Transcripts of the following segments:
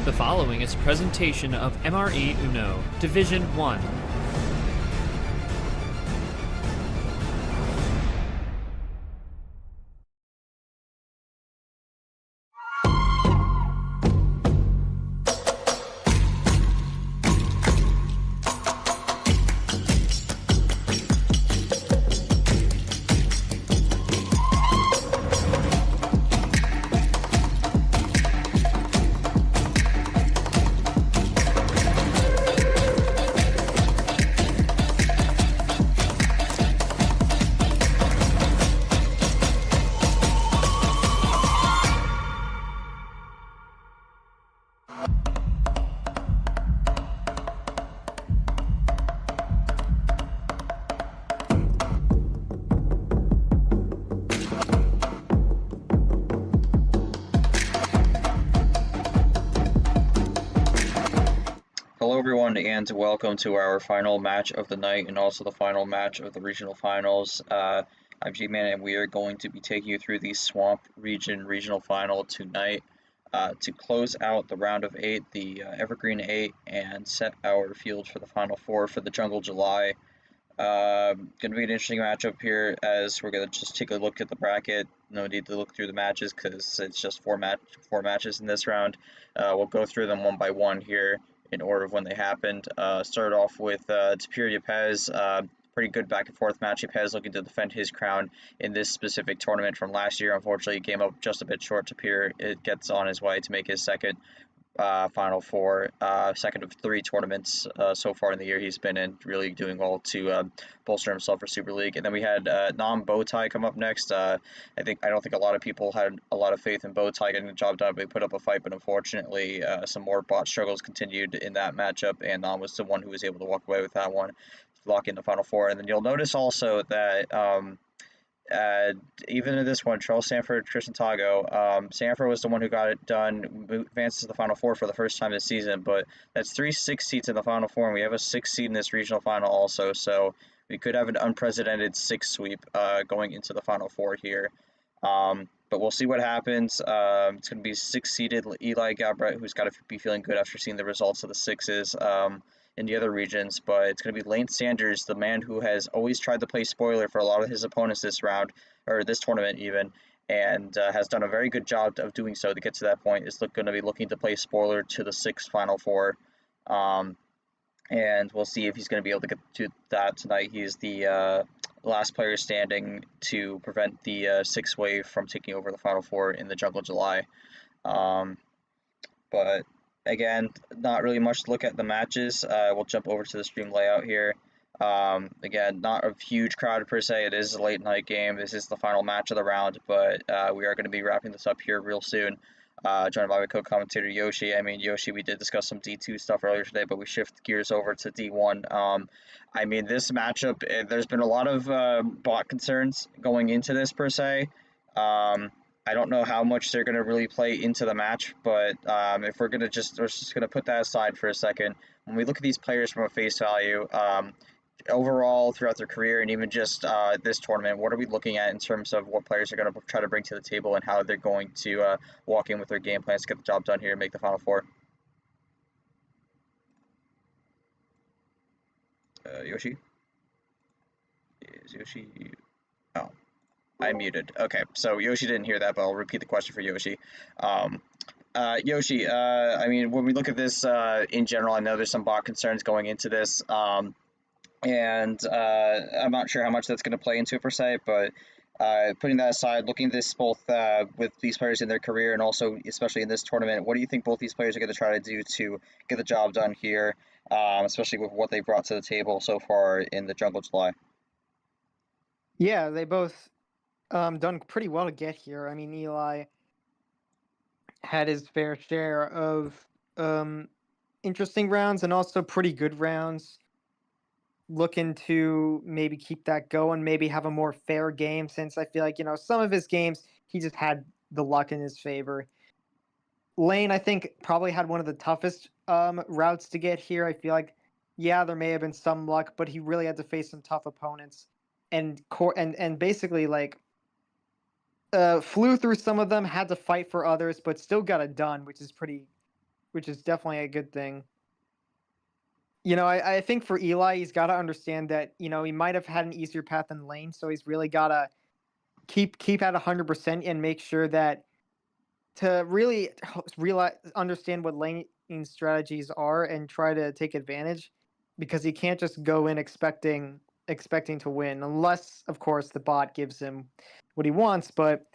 The following is a presentation of MRE Uno, Division 1. Hello everyone and welcome to our final match of the night and also the final match of the regional finals. I'm G-Man and we are going to be taking you through the Swamp Region Regional Final tonight to close out the round of 8, the Evergreen 8, and set our field for the Final 4 for the Jungle July. Going to be an interesting matchup here as we're going to just take a look at the bracket. No need to look through the matches because it's just four matches in this round. We'll go through them one by one here in order of when they happened. Start off with Tapir Yepes. Pretty good back and forth match. Yepes looking to defend his crown in this specific tournament from last year. Unfortunately, he came up just a bit short. Tapir it gets on his way to make his second Final Four, second of 3 tournaments so far in the year he's been in, really doing well to bolster himself for Super League. And then we had Nam Bowtie come up next. I don't think a lot of people had a lot of faith in Bowtie getting the job done, but he put up a fight, but unfortunately some more bot struggles continued in that matchup, and Nam was the one who was able to walk away with that one, lock in the Final Four. And then you'll notice also that even in this one, Charles Sanford, Tristan Tago, Sanford was the one who got it done, advances to the Final Four for the first time this season, but that's 3 6 seats in the Final Four, and we have a 6 seed in this regional final also, so we could have an unprecedented 6 sweep going into the Final Four here. But we'll see what happens. It's going to be 6-seeded Eli G, who's got to be feeling good after seeing the results of the 6s. In the other regions, but it's going to be Lane Sanders, the man who has always tried to play spoiler for a lot of his opponents this round, or this tournament even, and has done a very good job of doing so to get to that point. Is going to be looking to play spoiler to the 6th Final Four, and we'll see if he's going to be able to get to that tonight. He's the last player standing to prevent the 6th wave from taking over the Final Four in the Jungle July. But again, not really much to look at the matches. We'll jump over to the stream layout here. Again, not a huge crowd per se. It is a late night game. This is the final match of the round, but we are going to be wrapping this up here real soon. Joined by my co-commentator Yoshi. I mean, Yoshi, we did discuss some D2 stuff earlier today, but we shift gears over to D1. I mean, this matchup, there's been a lot of bot concerns going into this per se. I don't know how much they're going to really play into the match, but if we're just going to put that aside for a second. When we look at these players from a face value, overall throughout their career and even just this tournament, what are we looking at in terms of what players are going to try to bring to the table and how they're going to walk in with their game plans to get the job done here and make the Final Four? Yoshi? Is Yoshi? Oh. I muted. Okay, so Yoshi didn't hear that, but I'll repeat the question for Yoshi. Yoshi, I mean, when we look at this in general, I know there's some bot concerns going into this, and I'm not sure how much that's going to play into it per se, but putting that aside, looking at this both with these players in their career and also especially in this tournament, what do you think both these players are going to try to do to get the job done here, especially with what they brought to the table so far in the Jungle July? Yeah, they both done pretty well to get here. I mean, Eli had his fair share of interesting rounds and also pretty good rounds. Looking to maybe keep that going, maybe have a more fair game, since I feel like, some of his games, he just had the luck in his favor. Lane, I think, probably had one of the toughest routes to get here. I feel like, yeah, there may have been some luck, but he really had to face some tough opponents. And basically, like, flew through some of them, had to fight for others, but still got it done, which is which is definitely a good thing. I think for Eli, he's got to understand that he might have had an easier path than Lane, so he's really got to keep at 100% and make sure that to really realize understand what Lane's strategies are and try to take advantage, because he can't just go in expecting to win, unless of course the bot gives him what he wants. But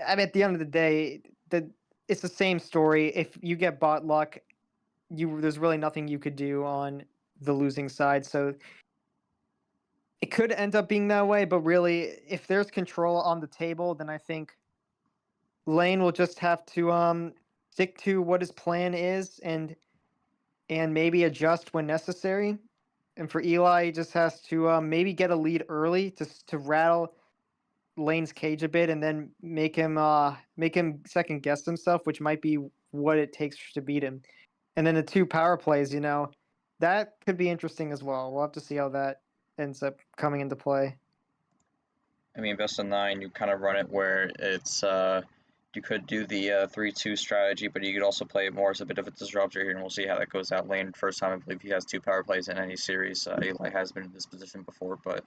I mean, at the end of the day, it's the same story. If you get bot luck, there's really nothing you could do on the losing side. So it could end up being that way, but really, if there's control on the table, then I think Lane will just have to stick to what his plan is and maybe adjust when necessary. And for Eli, he just has to maybe get a lead early to rattle Lane's cage a bit, and then make him second guess himself, which might be what it takes to beat him. And then the 2 power plays, that could be interesting as well. We'll have to see how that ends up coming into play. I mean, best of 9, you kind of run it where it's you could do the 3-2 strategy, but you could also play it more as a bit of a disruptor here, and we'll see how that goes out. Lane, first time I believe he has 2 power plays in any series. Eli has been in this position before, but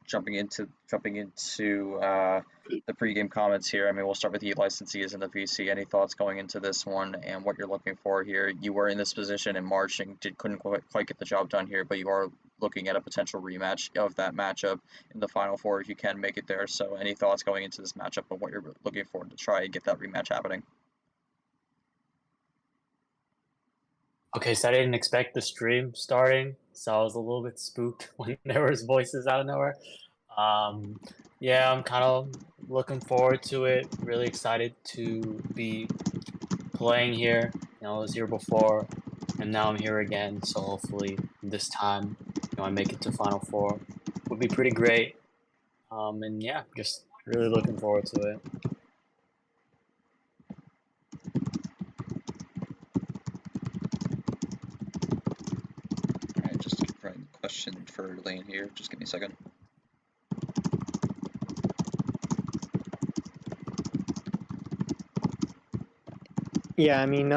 jumping into the pregame comments here. I mean, we'll start with Eli since he is in the VC. Any thoughts going into this one and what you're looking for here? You were in this position in March and couldn't quite get the job done here, but you are looking at a potential rematch of that matchup in the Final Four if you can make it there. So any thoughts going into this matchup and what you're looking for to try and get that rematch happening? Okay, so I didn't expect the stream starting, so I was a little bit spooked when there was voices out of nowhere. Yeah, I'm kind of looking forward to it. Really excited to be playing here. I was here before, and now I'm here again. So hopefully this time, I make it to Final Four. Would be pretty great. And yeah, just really looking forward to it. Alright, just writing the question for Lane here. Just give me a second. Yeah, I mean,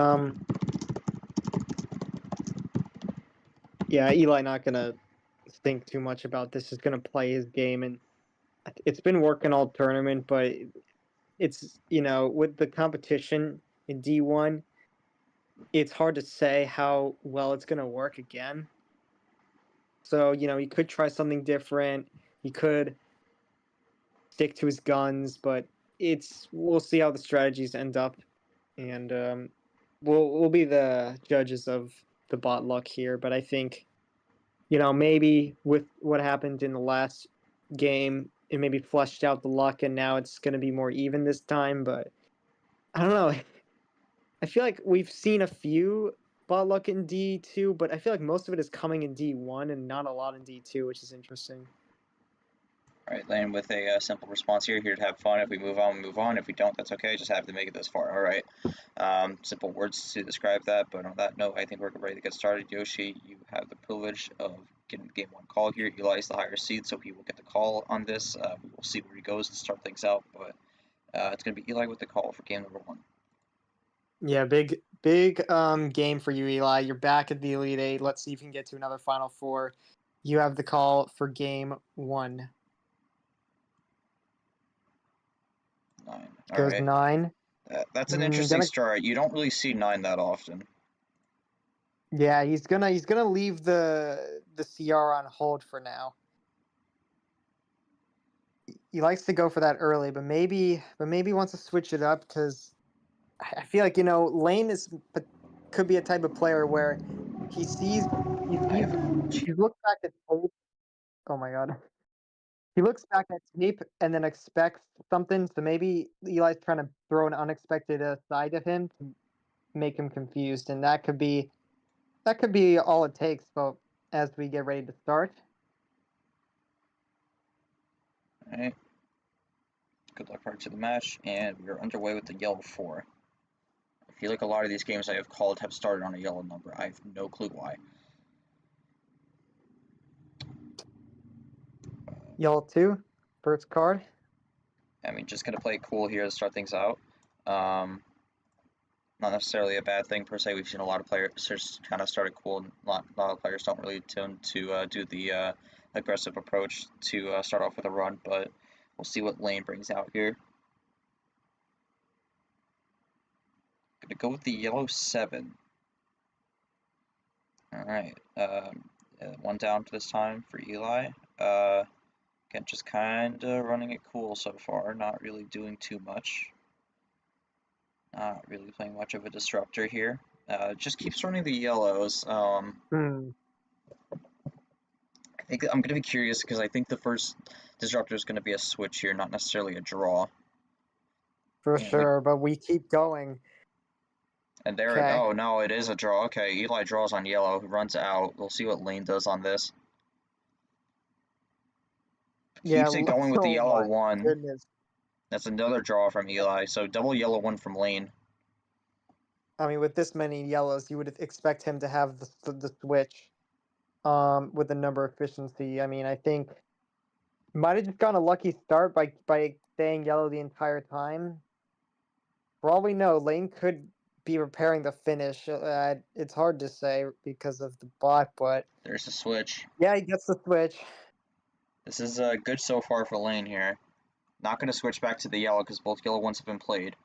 yeah, Eli not gonna think too much about this. He's gonna play his game, and it's been working all tournament, but it's with the competition in D1, it's hard to say how well it's gonna work again. So he could try something different. He could stick to his guns, but we'll see how the strategies end up, and we'll be the judges of the bot luck here. But I think maybe with what happened in the last game, it maybe flushed out the luck, and now it's going to be more even this time. But I don't know. I feel like we've seen a few bot luck in D2, but I feel like most of it is coming in D1 and not a lot in D2, which is interesting. Alright, Lane with a simple response here to have fun. If we move on, we move on. If we don't, that's okay. Just have to make it this far. Alright. Simple words to describe that, but on that note, I think we're ready to get started. Yoshi, you have the privilege of getting the game 1 call here. Eli's the higher seed, so he will get the call on this. We will see where he goes to start things out, but it's going to be Eli with the call for game number 1. Yeah, big game for you, Eli. You're back at the Elite Eight. Let's see if you can get to another Final Four. You have the call for game 1. 9. Goes Alright. 9. That's an interesting start. You don't really see 9 that often. Yeah, he's gonna leave the CR on hold for now. He likes to go for that early, but maybe wants to switch it up, because I feel like Lane could be a type of player where he looks back at tape. Oh my god. He looks back at tape and then expects something. So maybe Eli's trying to throw an unexpected side of him to make him confused, and that could be all it takes. But as we get ready to start, Alright. Good luck part to the match, and we're underway with the yellow 4. I feel like a lot of these games I have called have started on a yellow number. I have no clue why. yellow 2, first card. I mean, just gonna play it cool here to start things out. not necessarily a bad thing per se. We've seen a lot of players just kind of started cool, and a lot of players don't really tend to do the aggressive approach to start off with a run, but we'll see what lane brings out here. Gonna go with the yellow 7. Alright, one down this time for Eli. Again, just kinda running it cool so far, not really doing too much. Not really playing much of a disruptor here. Just keeps running the yellows. Hmm. I think I'm gonna be curious because I think the first disruptor is gonna be a switch here, not necessarily a draw. For And sure, but we keep going. there it. Okay. Oh no, it is a draw. Okay, Eli draws on yellow, runs out. We'll see what lane does on this. Yeah. Keeps it going with the Oh yellow my 1. goodness. That's another draw from Eli. So double yellow 1 from lane. I mean, with this many yellows, you would expect him to have the switch. With the number efficiency. I mean, I think might have just gotten a lucky start by staying yellow the entire time. For all we know, Lane could be repairing the finish. It's hard to say because of the bot, but There's a switch. yeah, he gets the switch. This is good so far for lane here. Not going to switch back to the yellow because both yellow ones have been played.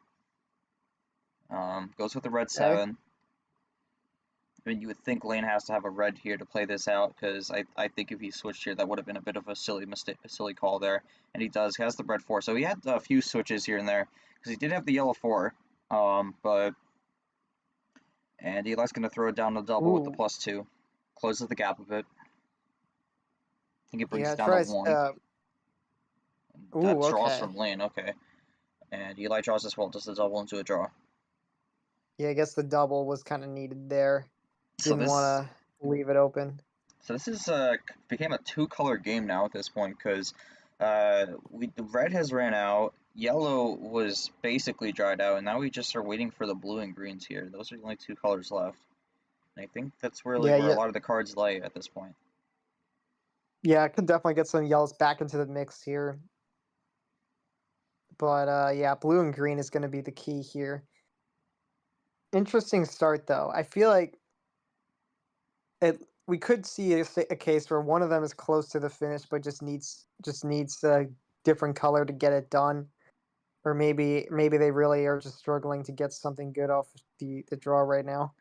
Goes with the red 7. I mean, you would think lane has to have a red here to play this out because I think if he switched here, that would have been a bit of a silly mistake, a silly call there. And he does. He has the red 4. So he had a few switches here and there because he did have the yellow 4. And Eli's going to throw it down to double with the Ooh. +2. Closes the gap a bit. I think it brings Yeah, it down to tries. 1. That Ooh, draws okay. from lane, okay. And Eli draws as well, does the double into a draw. Yeah, I guess the double was kind of needed there. So Didn't this, want to leave it open. so this is became a 2-color game now at this point because the red has ran out, yellow was basically dried out, and now we just are waiting for the blue and greens here. Those are the only 2 colors left. And I think that's really Yeah, where a yeah, lot of the cards lay at this point. yeah. I could definitely get some yellows back into the mix here. But yeah, blue and green is going to be the key here. Interesting start though. I feel like we could see a case where one of them is close to the finish, but just needs a different color to get it done, or maybe they really are just struggling to get something good off the draw right now.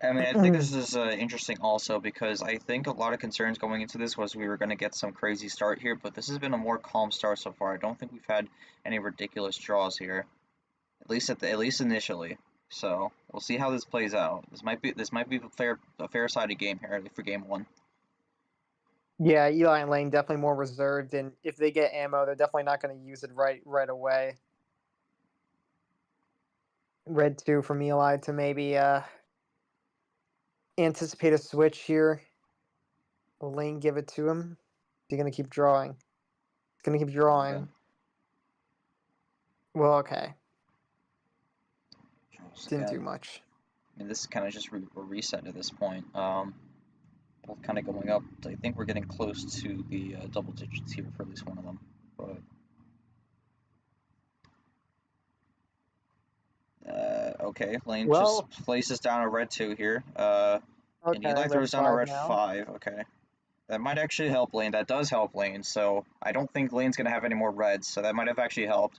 I mean, I think this is interesting also because I think a lot of concerns going into this was we were going to get some crazy start here, but this has been a more calm start so far. I don't think we've had any ridiculous draws here, at least initially. So we'll see how this plays out. This might be a fair sided game here for game 1. Yeah, Eli and Lane definitely more reserved, and if they get ammo, they're definitely not going to use it right away. Red 2 from Eli to maybe anticipate a switch here. Will Lane give it to him? He's going to keep drawing. He's going to keep drawing. Okay. Well, okay. Draws Didn't do again. much. I mean, this is kind of just a reset at this point. Both kind of going up. I think we're getting close to the double digits here for at least one of them. But okay, Lane just places down a red 2 here. And Eli red throws down a 5 red now. 5. Okay. That might actually help Lane. That does help Lane, so I don't think Lane's going to have any more reds, so that might have actually helped.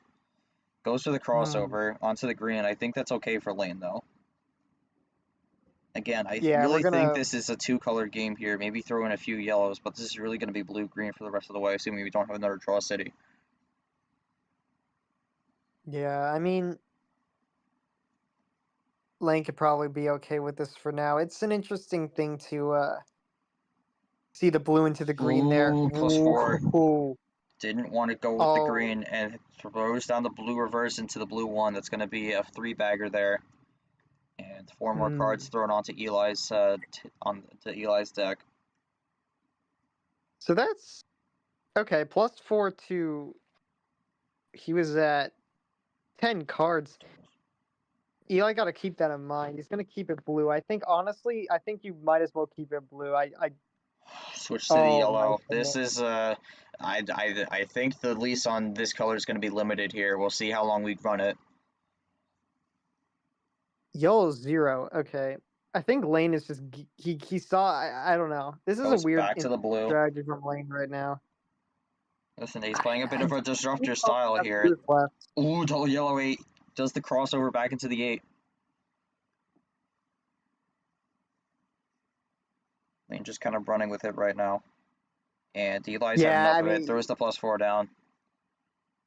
Goes for the crossover onto the green. I think that's okay for Lane, though. Again, I really think this is a 2-color game here. Maybe throw in a few yellows, but this is really going to be blue-green for the rest of the way, assuming we don't have another draw city. Yeah, I mean, Lane could probably be okay with this for now. It's an interesting thing to see the blue into the green there. Ooh, +4. Ooh. Didn't want to go with the green and throws down the blue reverse into the blue 1. That's going to be a 3-bagger there. And 4 more cards thrown onto Eli's to Eli's deck. So that's okay. +4 to he was at 10 cards. Eli got to keep that in mind. He's gonna keep it blue. I think honestly, I think you might as well keep it blue. Switch to the yellow. This is I think the lease on this color is going to be limited here. We'll see how long we run it. Yellow 0. Okay. I think Lane is just he saw. I don't know. This is a Goes weird back to the blue. strategy from Lane right now. Listen, he's playing a bit of a disruptor Oh, style that's here. blue left. Ooh, double yellow 8. Does the crossover back into the 8. Lane just kind of running with it right now. And Eli's had Yeah, enough I of it. mean, Throws the +4 down.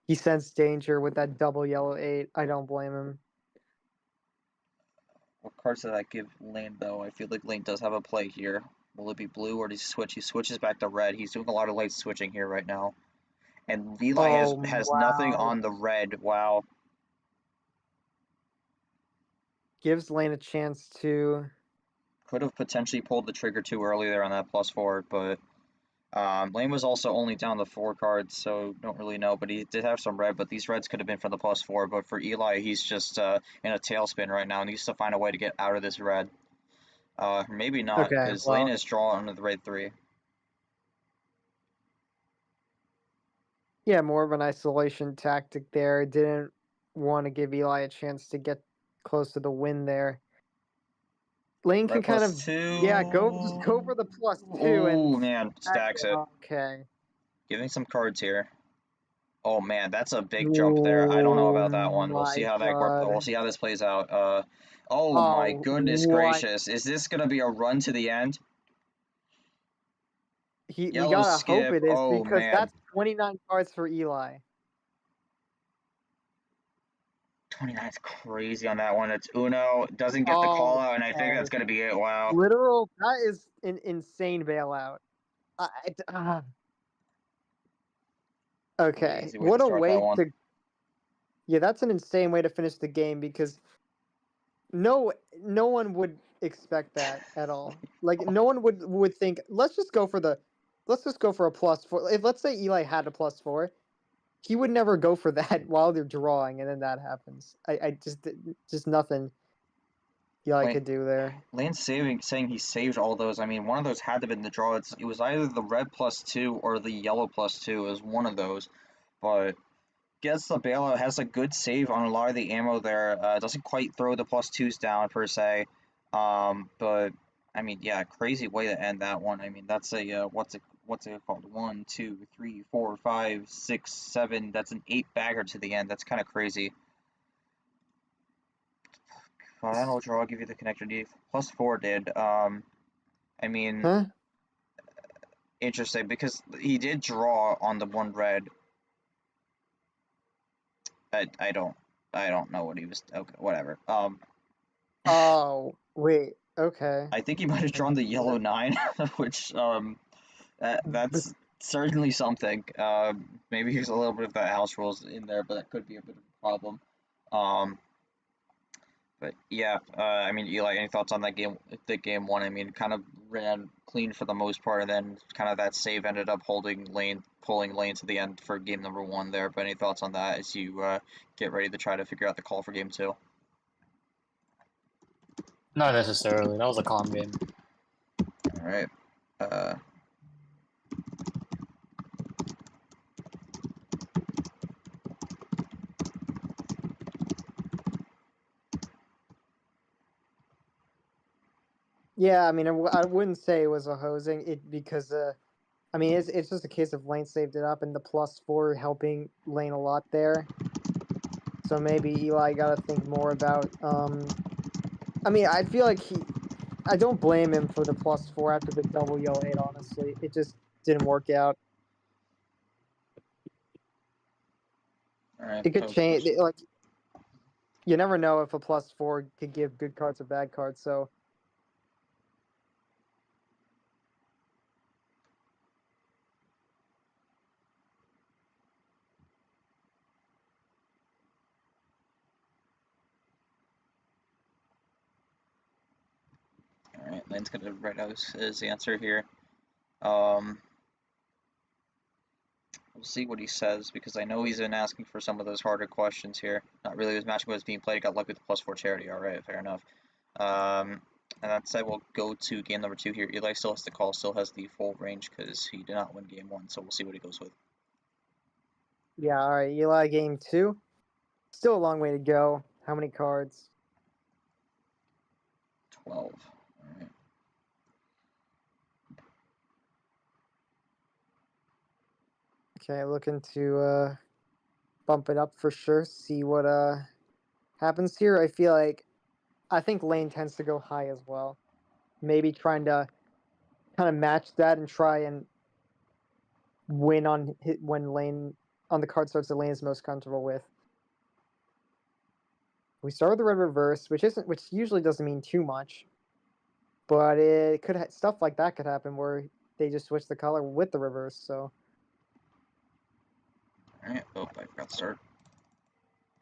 he sensed danger with that double yellow 8. I don't blame him. What cards did that give Lane, though? I feel like Lane does have a play here. Will it be blue or does he switch? He switches back to red. He's doing a lot of late switching here right now. And Eli has nothing wow. on the red. Wow. Gives Lane a chance to. Could have potentially pulled the trigger too early there on that +4, but Lane was also only down the 4 cards, so don't really know. But he did have some red, but these reds could have been for the +4. But for Eli, he's just in a tailspin right now and needs to find a way to get out of this red. Maybe not, Okay, because well, Lane is drawn under the red 3. yeah, more of an isolation tactic there. Didn't want to give Eli a chance to get close to the win there. Lane can Red kind of +2. yeah just go for the +2 and Ooh, man, stacks it. Okay. Giving some cards here. Oh man, that's a big jump there. I don't know about that one. We'll see My how that God. we'll see how this plays out. Oh my Oh, goodness what? gracious. Is this gonna be a run to the end? We Yellow gotta hope skip. it is Oh because man. that's 29 cards for Eli. 29 is crazy on that one. It's Uno. Doesn't get the call out, and I think that's gonna be it. Wow. Literal, that is an insane bailout. Okay, Crazy way what to a start way that one. to. Yeah, that's an insane way to finish the game because no one would expect that at all. Like no one would think let's just go for a +4. If let's say Eli had a +4, he would never go for that while they're drawing, and then that happens. I just nothing Eli could do there. Lane's saying he saved all those. I mean, one of those had to have been the draw. It was either the red +2 or the yellow +2. It was one of those, but gets the bailout. Has a good save on a lot of the ammo there. Doesn't quite throw the +2s down per se, but I mean, yeah, crazy way to end that one. I mean, that's a what's it called? 1, 2, 3, 4, 5, 6, 7. That's an 8 bagger to the end. That's kind of crazy. Final draw, give you the connector D. +4 did. I mean, Huh? interesting because he did draw on the one red. I don't know what he was. Okay, whatever. Oh wait. Okay. I think he might have drawn the yellow 9, which that's certainly something. Maybe there's a little bit of that house rules in there, but that could be a bit of a problem. But yeah, I mean, Eli, any thoughts on that game? The game one, I mean, kind of ran clean for the most part, and then kind of that save ended up pulling Lane to the end for game number 1 there. But any thoughts on that as you get ready to try to figure out the call for game 2? Not necessarily. That was a calm game. All right. Yeah, I mean, I wouldn't say it was a hosing it because I mean, it's just a case of Lane saved it up and the +4 helping Lane a lot there. So maybe Eli got to think more about. I mean, I feel like I don't blame him for the +4 after the double yellow 8. Honestly, it just didn't work out. All right. It could change. Like you never know if a +4 could give good cards or bad cards. So. All right, Lane's gonna write out his answer here. We'll see what he says because I know he's been asking for some of those harder questions here. Not really his matchup was being played. Got lucky with the +4 charity. All right, fair enough. And that said, we'll go to game number 2 here. Eli still has the call, still has the full range because he did not win game 1. So we'll see what he goes with. Yeah. All right. Eli game 2. Still a long way to go. How many cards? 12. Alright. Okay, looking to bump it up for sure. See what happens here. I think lane tends to go high as well. Maybe trying to kind of match that and try and win on hit when lane on the card starts the lane is most comfortable with. We start with the red reverse, which usually doesn't mean too much, but it could stuff like that could happen where they just switch the color with the reverse. So Alright, oh, I forgot to start.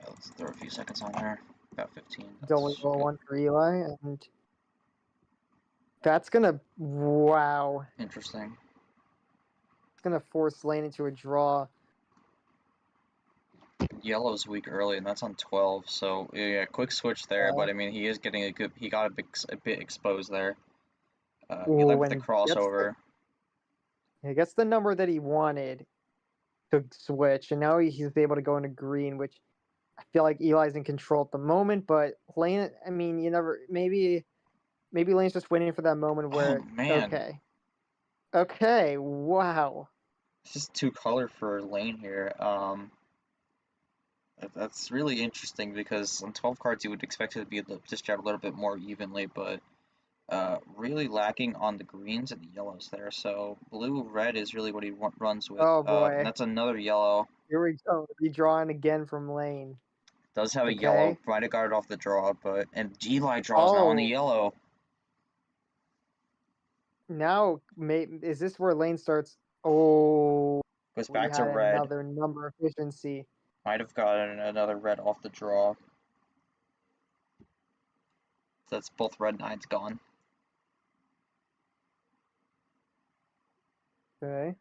Let's throw a few seconds on there. About 15. double That's yellow good. one for Eli, and that's gonna Interesting. it's gonna force lane into a draw. Yellow's weak early, and that's on 12. So yeah, quick switch there. But I mean, he is getting a good. He got a bit exposed there. Eli with the When crossover. he gets the number that he wanted to switch, and now he's able to go into green, which I feel like Eli's in control at the moment. But Lane, I mean, you never maybe Lane's just waiting for that moment where Oh man, okay, wow. it's just two color for Lane here. That's really interesting because on 12 cards you would expect it to be distributed a little bit more evenly, but really lacking on the greens and the yellows there. So blue red is really what he runs with. Oh And boy, that's another yellow. here we go. Redrawing again from Lane. Does have a Okay. yellow. Might have got it off the draw, but and Eli draws now on the yellow. Now, is this where Lane starts? Oh, Goes we back to had red. another number efficiency. Might have gotten another red off the draw. So that's both red nines gone. Okay.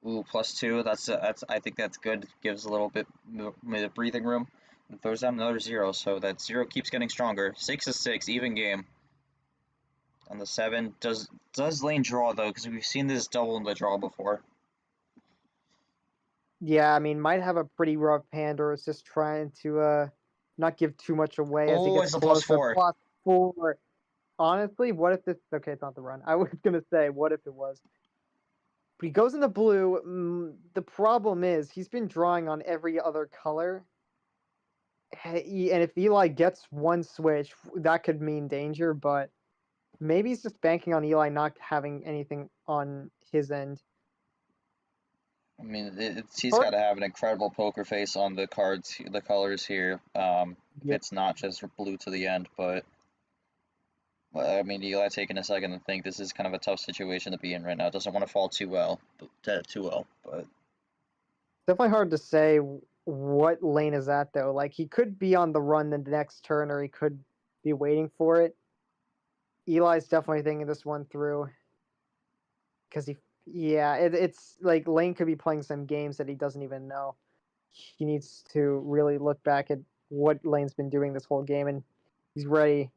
Ooh, +2. That's I think that's good. Gives a little bit more breathing room. And throws down another 0, so that 0 keeps getting stronger. 6 is 6, even game. On the 7, does Lane draw though? Because we've seen this double in the draw before. Yeah, I mean, might have a pretty rough hand, or is just trying to not give too much away as he Oh, gets it's a close to +4. +4. Honestly, what if this? Okay, it's not the run. I was gonna say, what if it was? But he goes into blue. The problem is he's been drawing on every other color, and if Eli gets one switch, that could mean danger. But maybe he's just banking on Eli not having anything on his end. I mean, he's got to have an incredible poker face on the cards, the colors here. If it's not just blue to the end, but I mean, Eli taking a second to think this is kind of a tough situation to be in right now. Doesn't want to fall too well, but Definitely hard to say what lane is that though. Like he could be on the run the next turn, or he could be waiting for it. Eli's definitely thinking this one through because it's like Lane could be playing some games that he doesn't even know. He needs to really look back at what Lane's been doing this whole game, and he's ready.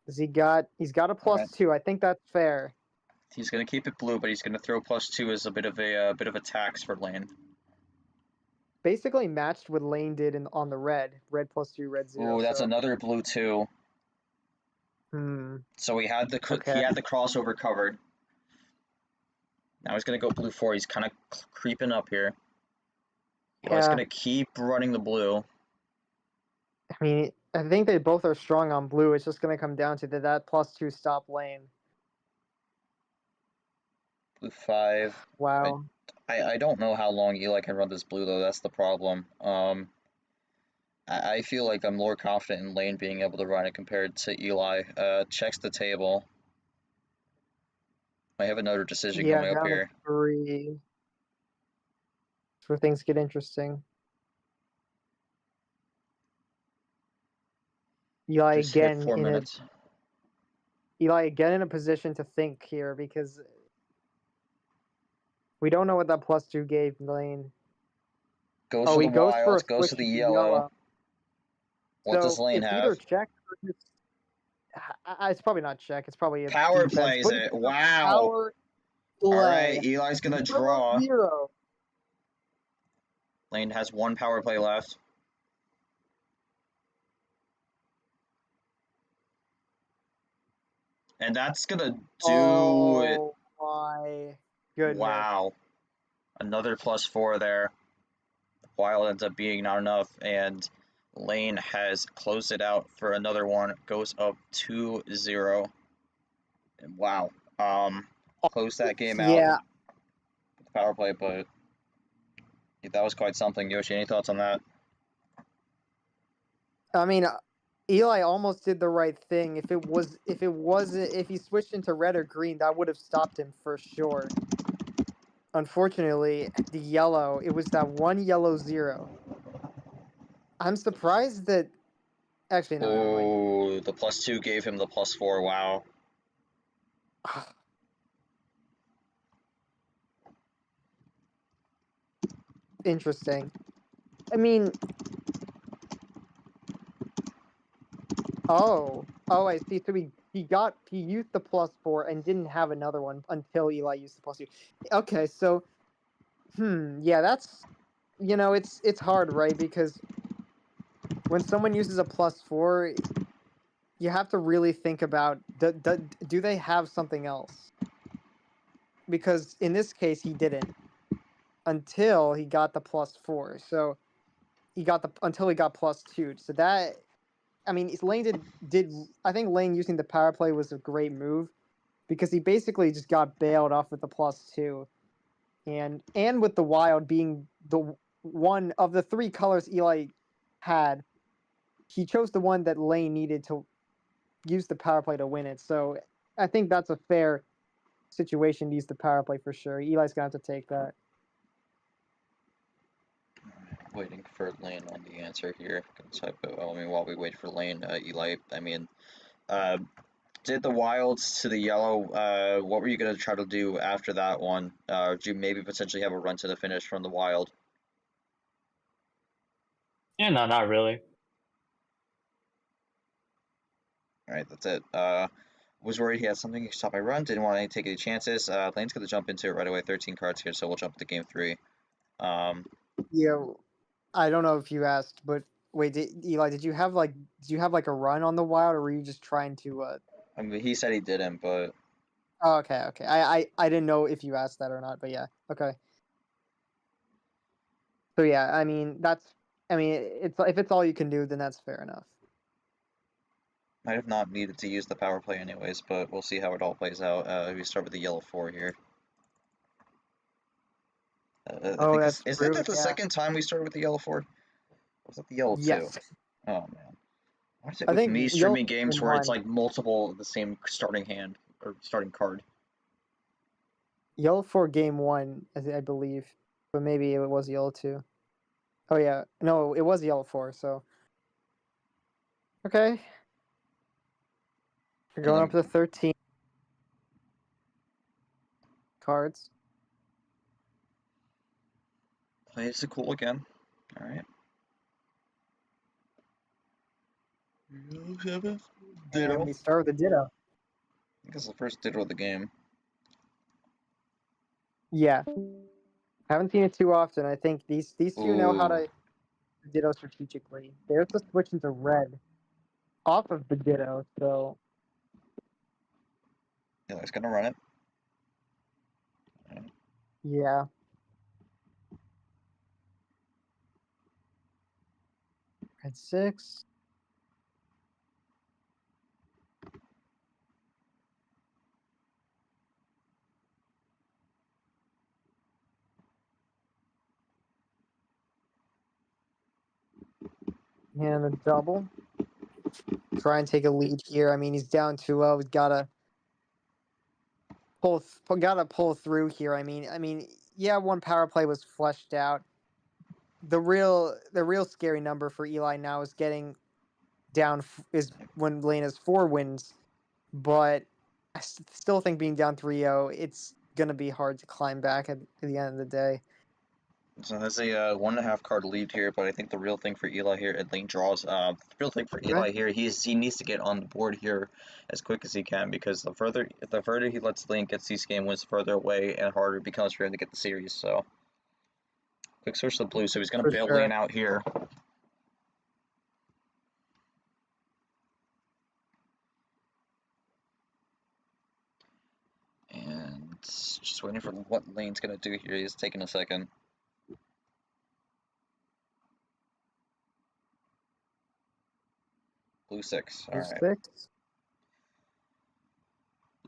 He's got a +2. I think that's fair. He's gonna keep it blue, but he's gonna throw +2 as a bit of a tax for Lane. Basically matched what Lane did on the red +2, red 0. Ooh, that's another blue 2. So he had the crossover covered. Now he's gonna go blue 4. He's kind of creeping up here. He's gonna keep running the blue. I mean, I think they both are strong on blue. It's just gonna come down to that +2 stop Lane. Blue 5. Wow. I don't know how long Eli can run this blue though. That's the problem. I feel like I'm more confident in Lane being able to run it compared to Eli. Checks the table. I have another decision coming up here. 3. That's where things get interesting. Eli Just hit again 4 minutes. Eli again in a position to think here because we don't know what that +2 gave Lane. Goes for the wild, goes to the yellow. What does Lane have? Either check or it's probably not check. It's probably a power defense, plays it. Wow. Power play. All right, Eli's gonna draw. 0. Lane has 1 power play left. And that's gonna do it. Oh my goodness. Wow. Another +4 there. Wild ends up being not enough, and Lane has closed it out for another one. Goes up 2-0. And wow. Closed that game out Yeah, with the power play, but that was quite something. Yoshi, any thoughts on that? I mean, Eli almost did the right thing. If he switched into red or green, that would have stopped him for sure. Unfortunately, it was that one yellow 0. I'm surprised that. Actually, no, never mind. Oh, the +2 gave him the +4. Wow. Interesting. I mean, I see. So he used the +4 and didn't have another one until Eli used the +2. Okay, so yeah, that's it's hard, right? Because when someone uses a +4, you have to really think about do they have something else? Because in this case, he didn't until he got the +4. So until he got +2. So that, I mean, Lane did I think Lane using the power play was a great move because he basically just got bailed off with the +2, and with the wild being the one of the 3 colors Eli had, he chose the one that Lane needed to use the power play to win it. So I think that's a fair situation to use the power play for sure. Eli's gonna have to take that. Waiting for Lane on the answer here. While we wait for Lane, Eli, did the wilds to the yellow. What were you gonna try to do after that one? Did you maybe potentially have a run to the finish from the wild? Yeah, no, not really. All right, that's it. Was worried he had something to stop my run. Didn't want to take any chances. Lane's gonna jump into it right away. 13 cards here, so we'll jump to game 3. Yeah, I don't know if you asked, but wait, Eli, did you have like a run on the wild, or were you just trying to? I mean, he said he didn't, but Oh, okay. I didn't know if you asked that or not, but yeah, okay. So yeah, I mean it's if it's all you can do, then that's fair enough. might have not needed to use the power play anyways, but we'll see how it all plays out. We start with the yellow 4 here. Oh, that's Isn't true. that the Yeah. second time we started with the yellow 4? Or was that the yellow 2? Yes. Oh man. Why is it I with think me yellow streaming games game where it's one. like multiple of the same starting hand or starting card? Yellow 4 game 1, I believe, but maybe it was yellow 2. Oh yeah, no, it was yellow 4. So okay, we're going up to 13 cards. Plays it cool again. All right. Ditto. And we start with the ditto. I think it's the first ditto of the game. Yeah, haven't seen it too often. I think these two know how to ditto strategically. There's the switch into red off of the ditto, so Yeah, he's gonna run it. yeah. Red 6. And a double. Try and take a lead here. I mean, he's down 2-0. He's gotta pull through here. I mean, yeah, one power play was fleshed out. The real scary number for Eli now is getting down is when Lane has 4 wins, but I still think being down 3-0, it's gonna be hard to climb back at the end of the day. So there's a 1.5 card lead here, but I think the real thing for Eli here at lane draws, the real thing for Eli here, he needs to get on the board here as quick as he can, because the further he lets Lane get these game wins, further away and harder it becomes for him to get the series. So quick switch to blue, so he's gonna bail Lane out here. Just waiting for what Lane's gonna do here. He's taking a second. Blue 6. Blue Alright. 6.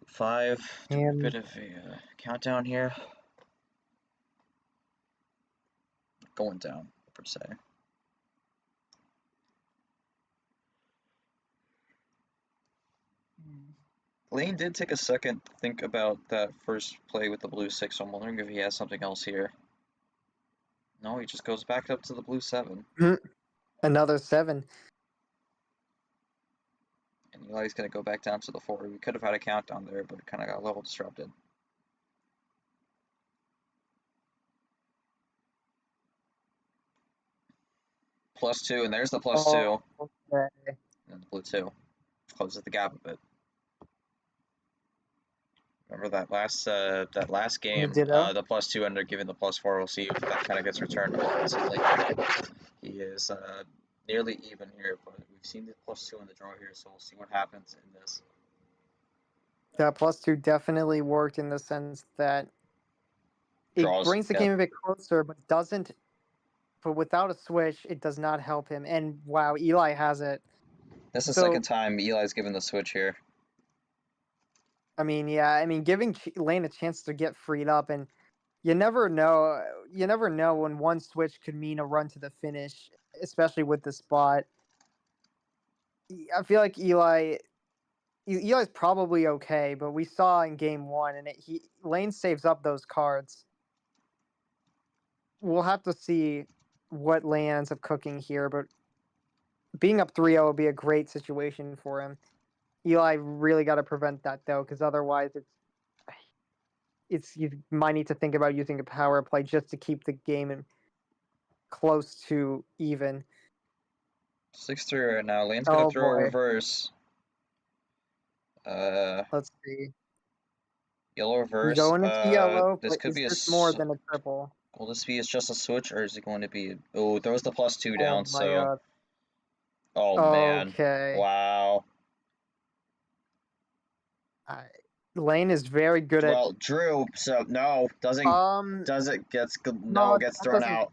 5. Doing a And bit of a countdown here. Going down, per se. Lane did take a second to think about that first play with the blue 6, so I'm wondering if he has something else here. No, he just goes back up to the blue 7. another 7. And Eli's going to go back down to the 4. We could have had a countdown there, but it kind of got a little disrupted. +2, and there's the +2. Okay. And the blue 2 closes the gap a bit. Remember that last game, the +2 ended up giving the +4. We'll see if that kind of gets returned offensively. He is nearly even here, but we've seen the +2 in the draw here, so we'll see what happens in this. That +2 definitely worked in the sense that it brings the game a bit closer, but doesn't. But without a switch, it does not help him. And wow, Eli has it. That's the second time Eli's given the switch here. I mean, yeah, I mean, giving Lane a chance to get freed up, and you never know. You never know when one switch could mean a run to the finish, especially with the spot. I feel like Eli's probably okay, but we saw in game 1, and Lane saves up those cards. We'll have to see what Lane ends up cooking here, but being up 3-0 would be a great situation for him. Eli really got to prevent that, though, because otherwise you might need to think about using a power play just to keep the game close to even. 6-3 right now. Lane's going to throw a reverse. Let's see. Yellow reverse. Going into yellow, this could be more than a triple. Will this be just a switch, or is it going to be... Oh, throws the +2 down, so... God. Oh, man. Okay. Wow. Lane is very good at... Well, Drew, so no, gets thrown out.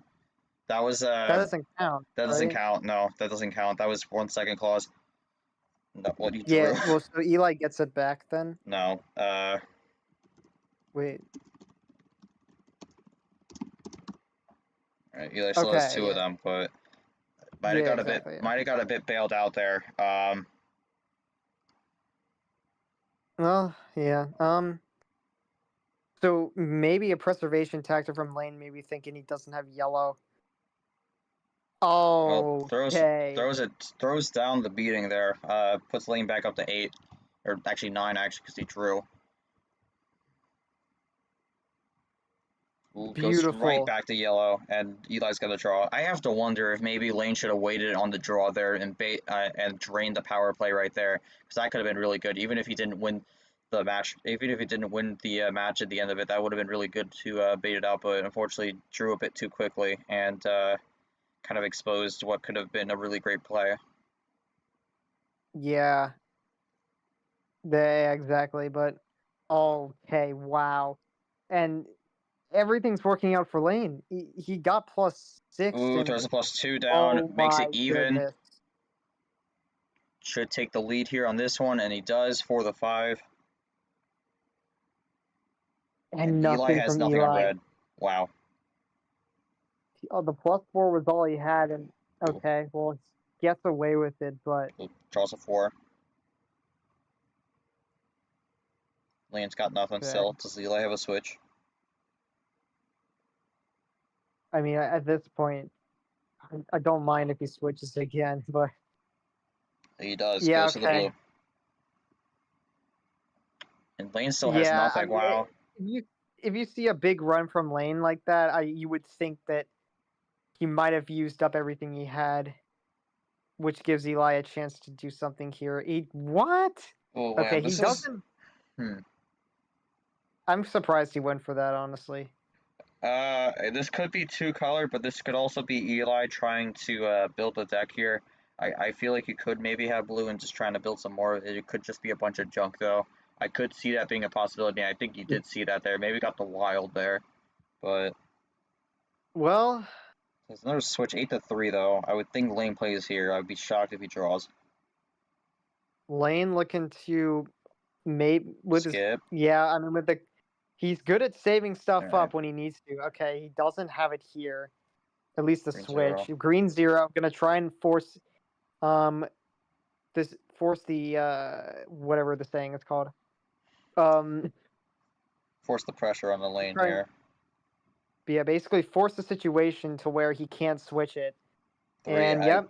That was that doesn't count. That doesn't count. No, that doesn't count. That was 1 second clause. No, what you drew. Yeah, well, so Eli gets it back then? No. Wait. Right, Eli still has 2 of them, but might have got a bit bailed out there. Well, yeah. So maybe a preservation tactic from Lane, maybe thinking he doesn't have yellow. Oh, well, throws down the beating there. Puts Lane back up to 8, or actually 9, because he drew. Ooh, goes right back to yellow, and Eli's got to draw. I have to wonder if maybe Lane should have waited on the draw there and drained the power play right there, because that could have been really good. Even if he didn't win the match, match at the end of it, that would have been really good to bait it out. But unfortunately, drew a bit too quickly and kind of exposed what could have been a really great play. Yeah. Yeah, exactly. But okay, wow, and everything's working out for Lane. He got +6. Ooh, throws a +2 down, makes it even. Goodness. Should take the lead here on this one, and he does for the 5. And Eli has nothing on red. Wow. Oh, the +4 was all he had, and okay, well, he gets away with it, but... Draws a 4. Lane's got nothing still. Does Eli have a switch? I mean, at this point, I don't mind if he switches again, but... He does. Yeah, goes to the blue. And Lane still has nothing. Wow. If you see a big run from Lane like that, you would think that he might have used up everything he had, which gives Eli a chance to do something here. What? Oh, okay, he doesn't... I'm surprised he went for that, honestly. This could be 2-color, but this could also be Eli trying to build a deck here. I feel like you could maybe have blue and just trying to build some more. It could just be a bunch of junk, though. I could see that being a possibility. I think you did see that there. Maybe got the wild there, but Well, there's another switch 8-3 though. I would think Lane plays here. I would be shocked if he draws. Lane looking to with his Skip. yeah. I mean, he's good at saving stuff Alright. up when he needs to. Okay, he doesn't have it here. At least the Green switch. 0. Green 0. Gonna try and force the whatever the saying is called. Force the pressure on the lane Right. here. But yeah, basically force the situation to where he can't switch it. Three, And yep,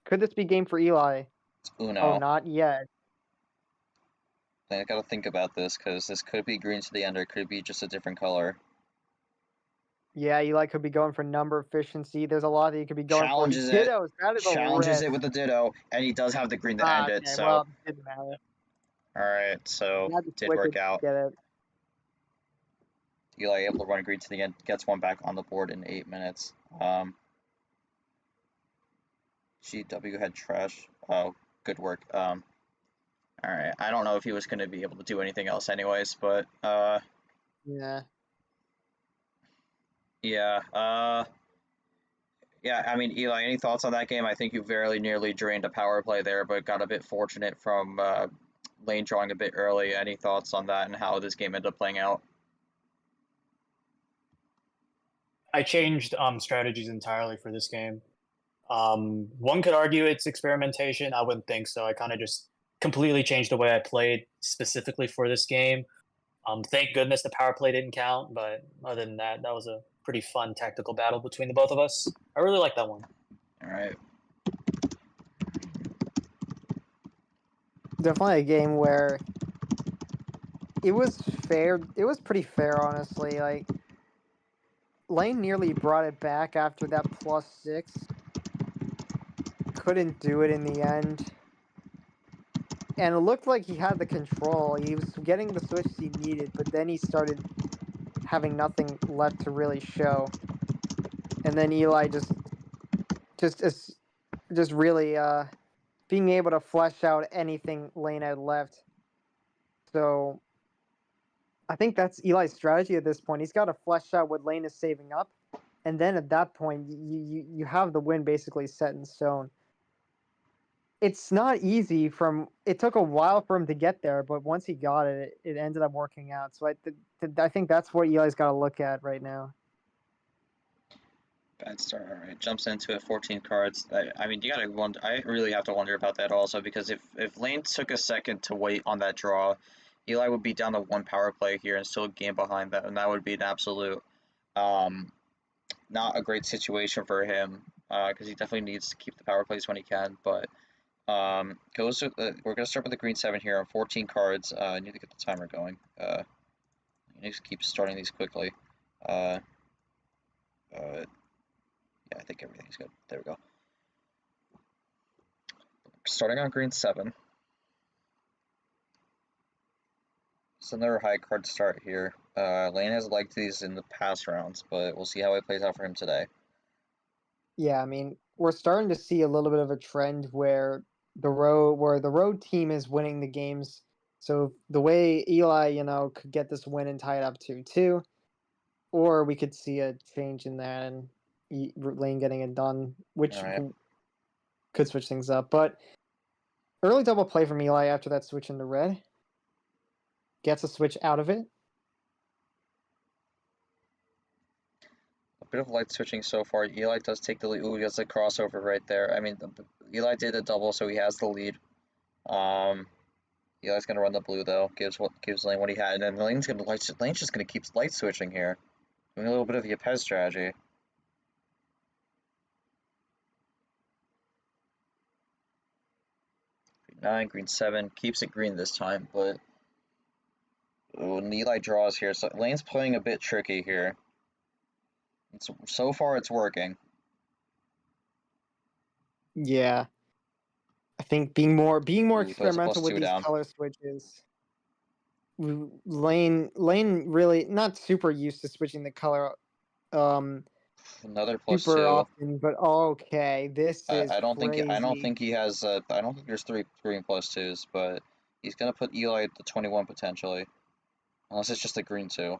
could this be game for Eli? It's Uno. Oh, not yet. I gotta think about this because this could be green to the end or it could be just a different color. Yeah, Eli could be going for number efficiency. There's a lot that he could be going Challenges for. it. Dittos. That is Challenges a it with the ditto, and he does have the green to end it. Okay, So, well, it didn't matter. all right, so He had to did switch work it to out. get it. Eli able to run green to the end, gets one back on the board in 8 minutes. GW had trash. Oh, good work. All right, I don't know if he was going to be able to do anything else, anyways, but Yeah. yeah. Yeah, I mean, Eli, any thoughts on that game? I think you very nearly drained a power play there, but got a bit fortunate from lane drawing a bit early. Any thoughts on that and how this game ended up playing out? I changed strategies entirely for this game. One could argue it's experimentation. I wouldn't think so. I kind of just completely changed the way I played specifically for this game. Thank goodness the power play didn't count, but other than that, that was a pretty fun tactical battle between the both of us. I really like that one. All right. Definitely a game where it was fair. It was pretty fair, honestly. Like, Lane nearly brought it back after that +6. Couldn't do it in the end. And it looked like he had the control. He was getting the switches he needed, but then he started having nothing left to really show. And then Eli just really being able to flesh out anything Lane had left. So I think that's Eli's strategy at this point. He's got to flesh out what Lane is saving up, and then at that point, you have the win basically set in stone. It's not easy it took a while for him to get there, but once he got it, it ended up working out. So I think that's what Eli's got to look at right now. Bad start. All right, jumps into it. 14 cards. I mean, you gotta wonder. I really have to wonder about that also because if Lane took a second to wait on that draw, Eli would be down to 1 power play here and still game behind that, and that would be an absolute, not a great situation for him because he definitely needs to keep the power plays when he can. But we're gonna start with the green 7 here on 14 cards. I need to get the timer going. I need to keep starting these quickly. Yeah, I think everything's good. There we go. Starting on green 7. It's another high card to start here. Lane has liked these in the past rounds, but we'll see how it plays out for him today. Yeah, I mean, we're starting to see a little bit of a trend where the road team is winning the games. So the way Eli, could get this win and tie it up 2-2, or we could see a change in that and Lane getting it done, which could switch things up. But early double play from Eli after that switch into red. Gets a switch out of it. A bit of light switching so far. Eli does take the lead. Ooh, he gets a crossover right there. I mean, Eli did a double, so he has the lead. Eli's gonna run the blue though. Gives Lane what he had, and then Lane's just gonna keep light switching here, doing a little bit of the Yepes strategy. Green 9, green 7 keeps it green this time, but when Eli draws here, so Lane's playing a bit tricky here. So far, it's working. Yeah, I think being more experimental with these down. color switches. Lane really not super used to switching the color. Another +2 super often, but okay, this is I don't crazy. think he has. I don't think there's 3 green +2s, but He's gonna put Eli at the 21 potentially. Unless it's just a green 2.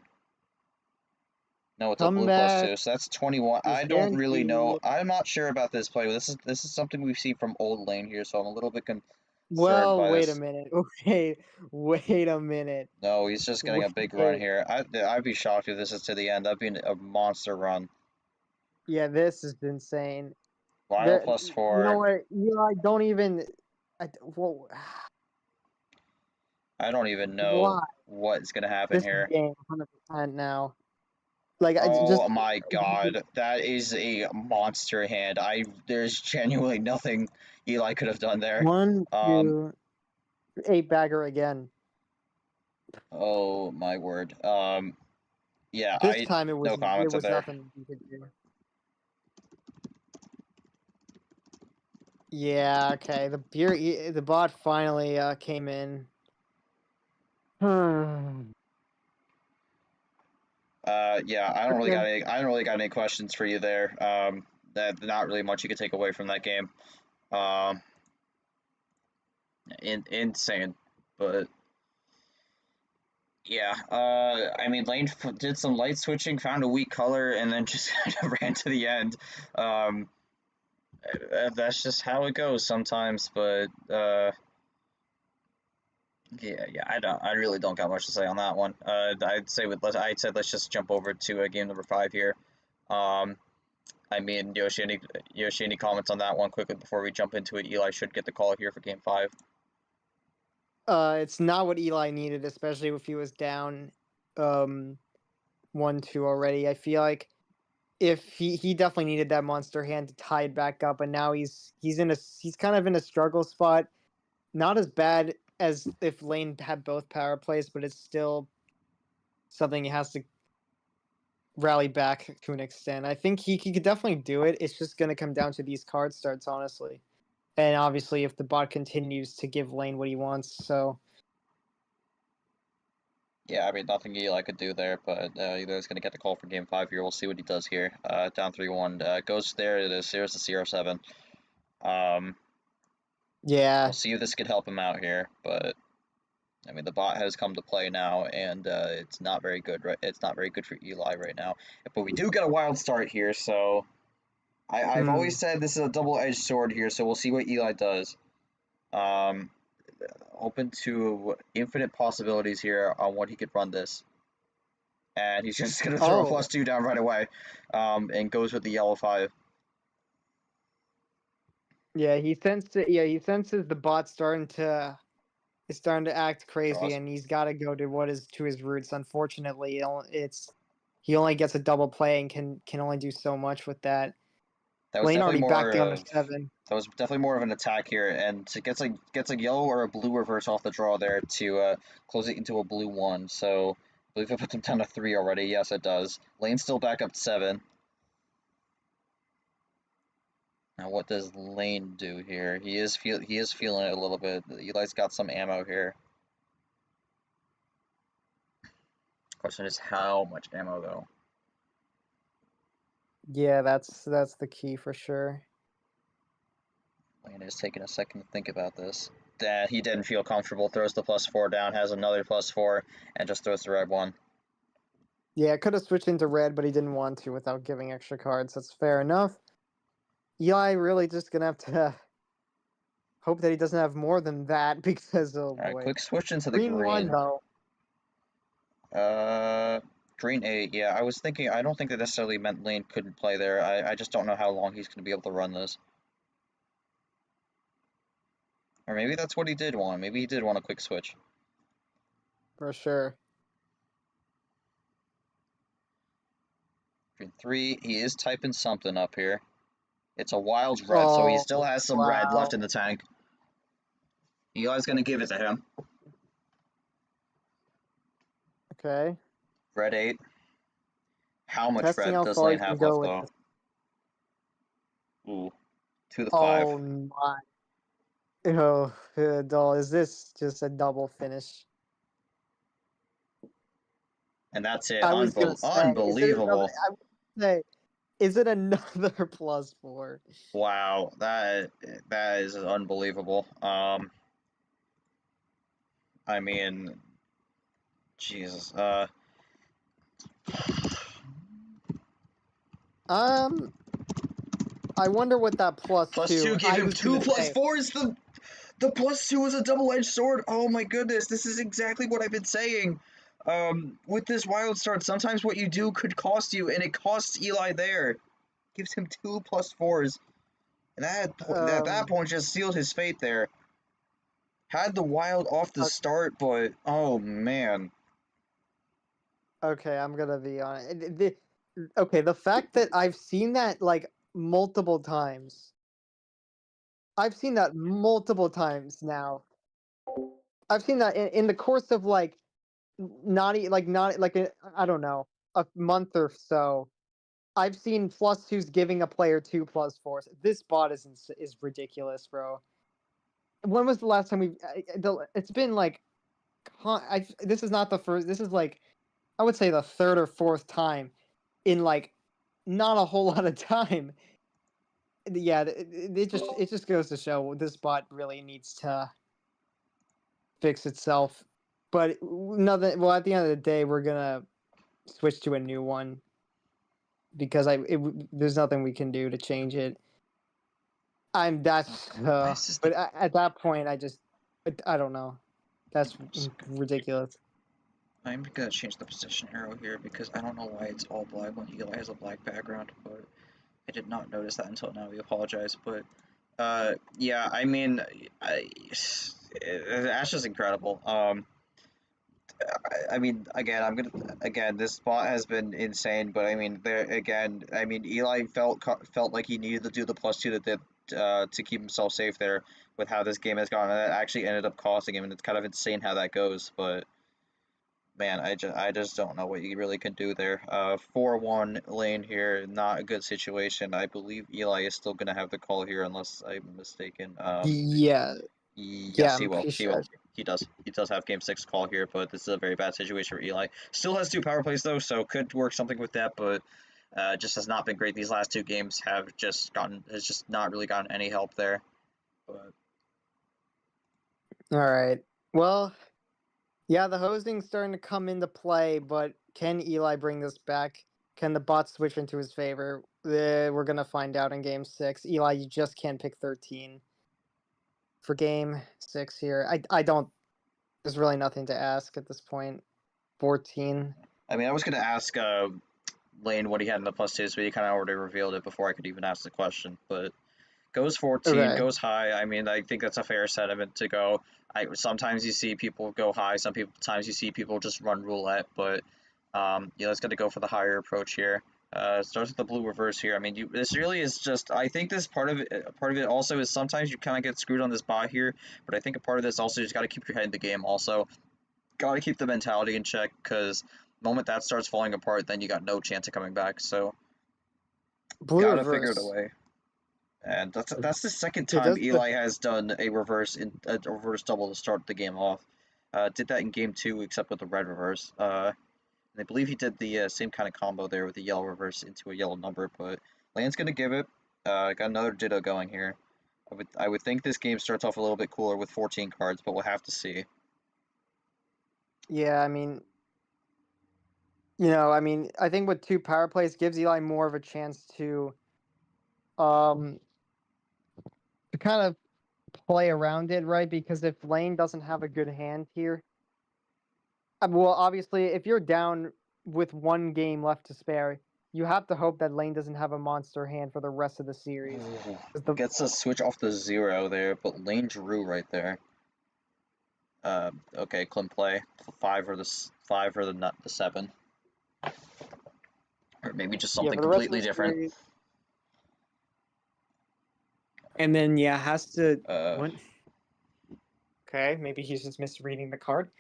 No, it's a blue plus Comeback 2, so that's 21. is I don't really know. guaranteed. I'm not sure about this play. This is something we've seen from old lane here, so I'm a little bit concerned Well, by wait a this. minute. Okay, wait a minute. No, he's just getting a big run here. I'd be shocked if this is to the end. That'd be a monster run. Yeah, this is insane. Wild plus You 4. know what? Eli, don't even. Well, I don't even know why? what's gonna happen This here. game, 100% now. Like, I just. Oh my god, that is a monster hand. There's genuinely nothing Eli could have done there. 1, Um, 2, 8-bagger again. oh my word. Yeah, This time it no comments was there. nothing you could do. Yeah, okay. The bot finally came in. Yeah, I don't really got Okay. any. I don't really got any questions for you there. That not really much you could take away from that game. Um, insane, but yeah. I mean, Lane did some light switching, found a weak color, and then just kind of ran to the end. Um, that's just how it goes sometimes. But yeah. I really don't got much to say on that one. I'd say let's just jump over to game number 5 here. I mean, Yoshi, any comments on that one quickly before we jump into it? Eli should get the call here for game 5. It's not what Eli needed, especially if he was down 1-2 already. I feel like if he definitely needed that monster hand to tie it back up, and now he's kind of in a struggle spot. Not as bad as if Lane had both power plays, but it's still something he has to rally back to an extent. I think he could definitely do it. It's just gonna come down to these card starts, honestly. And obviously if the bot continues to give Lane what he wants, so Yeah, I mean, nothing Eli could do there, but either is going to get the call for game 5 here. We'll see what he does here. Down 3-1. Goes there. It is. Here's the CR7. yeah. We'll see if this could help him out here, but I mean, the bot has come to play now, and it's not very good. Right? It's not very good for Eli right now. But we do get a wild start here, so I've always said this is a double-edged sword here. So we'll see what Eli does. Open to infinite possibilities here on what he could run this. And he's just going to throw a +2 down right away, and goes with the yellow 5. Yeah, he senses the bot starting to act crazy, Cross. and he's got to go to his roots. Unfortunately, he only gets a double play and can only do so much with that. That was Lane definitely already back down more to 7. that was definitely more of an attack here, and it gets a yellow or a blue reverse off the draw there to close it into a blue 1. So I believe it puts him down to 3 already. Yes, it does. Lane's still back up to 7. Now what does Lane do here? He is feeling it a little bit. Eli's got some ammo here. Question is how much ammo though. Yeah, that's the key for sure. Lane is taking a second to think about this. That he didn't feel comfortable. Throws the +4 down, has another +4, and just throws the red 1. Yeah, could have switched into red, but he didn't want to without giving extra cards. That's fair enough. Eli really just gonna have to hope that he doesn't have more than that because oh boy. All right, quick switch into the Green 1 though. Green 8. Yeah, I was thinking. I don't think that necessarily meant Lane couldn't play there. I just don't know how long he's going to be able to run this. Or maybe that's what he did want. Maybe he did want a quick switch. For sure. Green 3. He is typing something up here. It's a wild red, so he still has some red left in the tank. Eli's going to give it to him. Okay. Red 8. How much Testing red how does far Lane he can have go left, with though? Ooh. To the 5. Oh my. Oh, doll, is this just a double finish? And that's it. I was gonna say, Unbelievable. Is it another +4? Wow, that is unbelievable. I mean, Jesus. I wonder what that plus +2 two. gave I him was 2 gonna say. +4s. The +2 is a double-edged sword. Oh my goodness, this is exactly what I've been saying. With this wild start, sometimes what you do could cost you, and it costs Eli there. Gives him 2 +4s, and that at that point just sealed his fate there. Had the wild off the start, but oh man. Okay, I'm gonna be on it. Okay, the fact that I've seen that like multiple times. I've seen that multiple times now. I've seen that in the course of like not like I don't know, a month or so. I've seen +2s giving a player 2 +4s. This bot is ridiculous, bro. When was the last time it's been like this is not the first. This is like I would say the third or fourth time in like not a whole lot of time. Yeah, it just goes to show this bot really needs to fix itself. But nothing. Well, at the end of the day, we're gonna switch to a new one because there's nothing we can do to change it. But at that point, I don't know. That's ridiculous. I'm gonna change the position arrow here because I don't know why it's all black when Eli has a black background, but I did not notice that until now. We apologize, but yeah, I mean, Ash is incredible. I mean, again, this spot has been insane, but I mean, there again, I mean, Eli felt like he needed to do the +2 to keep himself safe there with how this game has gone, and that actually ended up costing him, and it's kind of insane how that goes, but. Man, I just don't know what you really can do there. 4-1 lane here, not a good situation. I believe Eli is still gonna have the call here unless I'm mistaken. Yeah, Yes, he I'm will. pretty He sure. will. He does. He does have game 6 call here, but this is a very bad situation for Eli. Still has 2 power plays though, so could work something with that, but just has not been great. These last 2 games has just not really gotten any help there. But All right. Well, yeah, the hosting's starting to come into play, but can Eli bring this back? Can the bot switch into his favor? We're gonna find out in game 6. Eli, you just can't pick 13 for game 6 here. I don't. There's really nothing to ask at this point. 14. I mean, I was gonna ask Lane what he had in the +2s, but he kind of already revealed it before I could even ask the question. But goes 14, Okay. goes high. I mean, I think that's a fair sentiment to go. Sometimes you see people go high. Sometimes you see people just run roulette. But yeah, let's got to go for the higher approach here. Starts with the blue reverse here. I mean, this really is just. I think this part of it also is sometimes you kind of get screwed on this bot here. But I think a part of this also just got to keep your head in the game. Also, got to keep the mentality in check because the moment that starts falling apart, then you got no chance of coming back. So Blue gotta figure it reverse. away. And that's the second It time does the Eli has done a reverse double to start the game off. Did that in game 2, except with the red reverse. And I believe he did the same kind of combo there with the yellow reverse into a yellow number. But Lane's gonna give it. Got another Ditto going here. I would think this game starts off a little bit cooler with 14 cards, but we'll have to see. Yeah, I mean, I think with 2 power plays gives Eli more of a chance um to kind of play around it, right? Because if Lane doesn't have a good hand here, well, obviously, if you're down with 1 game left to spare, you have to hope that Lane doesn't have a monster hand for the rest of the series. Gets a switch off the 0 there, but Lane drew right there. Okay, Clem play 5 or the 7, or maybe just something for the rest of completely the different. series. And then has to what? Okay, maybe he's just misreading the card.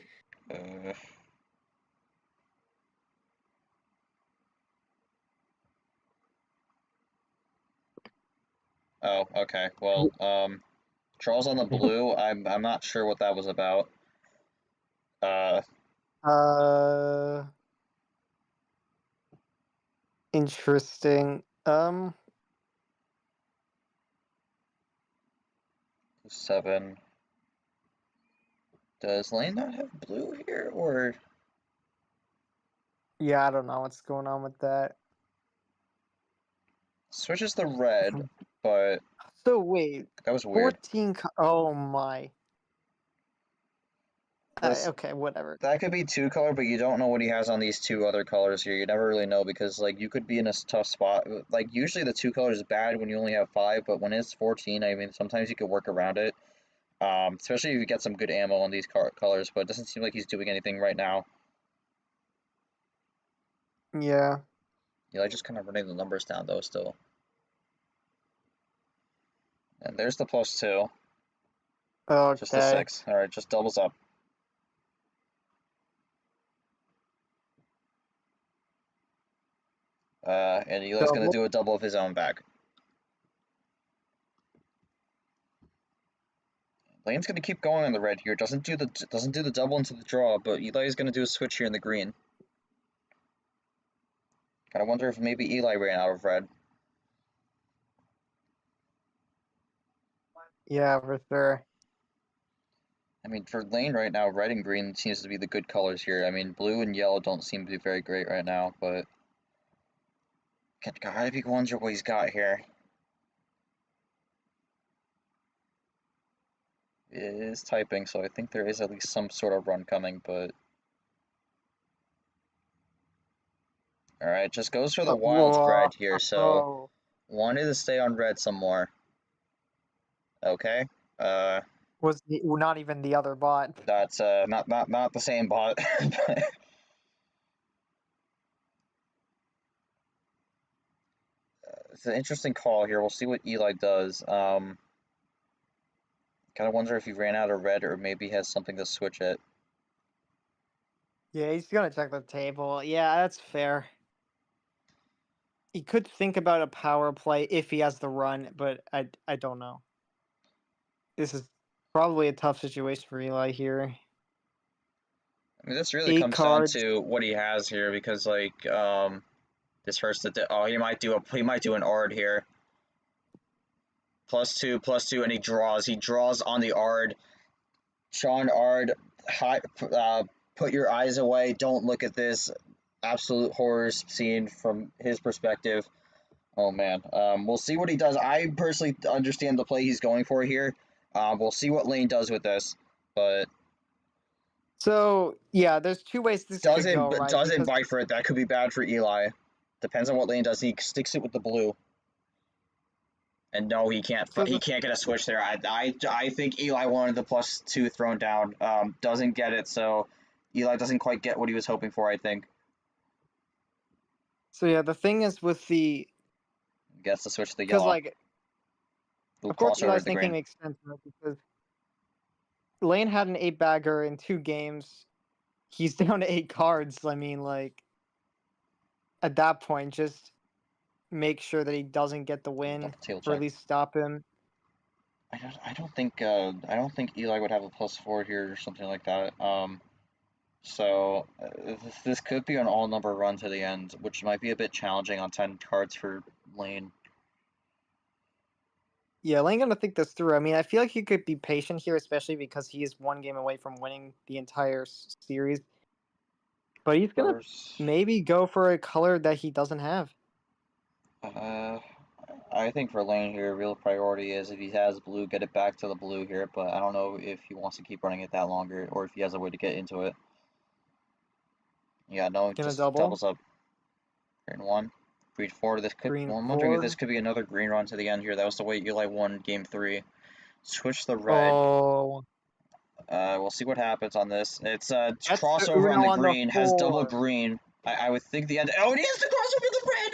Oh, okay. Well, Charles on the blue. I'm not sure what that was about. Interesting. 7. Does Lane not have blue here, or Yeah, I don't know what's going on with that. switches the red? But So wait, that was weird. 14. Oh my. This Okay, whatever. that could be 2-color, but you don't know what he has on these 2 other colors here. You never really know because like you could be in a tough spot. Like usually the 2 colors is bad when you only have 5, but when it's 14, I mean sometimes you could work around it. Especially if you get some good ammo on these colors, but it doesn't seem like he's doing anything right now. Yeah. Eli just kind of running the numbers down though still. And there's the +2. Just the Okay. 6. All right, just doubles up. And Eli's going Double. to do a double of his own back. Lane's going to keep going on the red here. Doesn't do the double into the draw, but Eli is going to do a switch here in the green. Kind of wonder if maybe Eli ran out of red. Yeah, for sure. I mean, for Lane right now, red and green seems to be the good colors here. I mean, blue and yellow don't seem to be very great right now, but gotta be wonder what he's got here. It is typing, so I think there is at least some sort of run coming, but all right, just goes for the wild spread here, so wanted to stay on red some more. Okay. Was not even the other bot. That's not the same bot. It's an interesting call here. We'll see what Eli does. Kind of wonder if he ran out of red or maybe has something to switch it. Yeah, he's gonna check the table. Yeah, that's fair. He could think about a power play if he has the run, but I don't know. This is probably a tough situation for Eli here. I mean, this really 8 comes cards. down to what he has here because like this hurts the he might do an ARD here. +2, and he draws on the ARD. Sean ARD, put your eyes away. Don't look at this absolute horror scene from his perspective. Oh man. We'll see what he does. I personally understand the play he's going for here. We'll see what Lane does with this, but So yeah, there's 2 ways this could go, right? doesn't bite for it. That could be bad for Eli. Depends on what Lane does. He sticks it with the blue. And no, he can't. So He can't get a switch there. I think Eli wanted the +2 thrown down. Doesn't get it. So Eli doesn't quite get what he was hoping for. I think. So yeah, the thing is with the Gets to switch to the because yellow. like We'll of course cross over Eli's to the thinking green. makes sense, right? Because Lane had an 8-bagger in 2 games. He's down to 8 cards. I mean, like at that point, just make sure that he doesn't get the win, Table or at check. least stop him. I don't think Eli would have a +4 here or something like that. So this could be an all number run to the end, which might be a bit challenging on 10 cards for Lane. Yeah, Lane gonna think this through. I mean, I feel like he could be patient here, especially because he is 1 game away from winning the entire series. But he's gonna maybe go for a color that he doesn't have. I think for Lane here, real priority is if he has blue, get it back to the blue here. But I don't know if he wants to keep running it that longer or if he has a way to get into it. Yeah, no, Gonna just double. doubles up. Green 1. Green 4. I'm wondering if this could be another green run to the end here. That was the way Eli won game 3. Switch the red. Oh. We'll see what happens on this. It's That's crossover on the green. Has double 4. green. I would think the end. Oh, it is the crossover the red.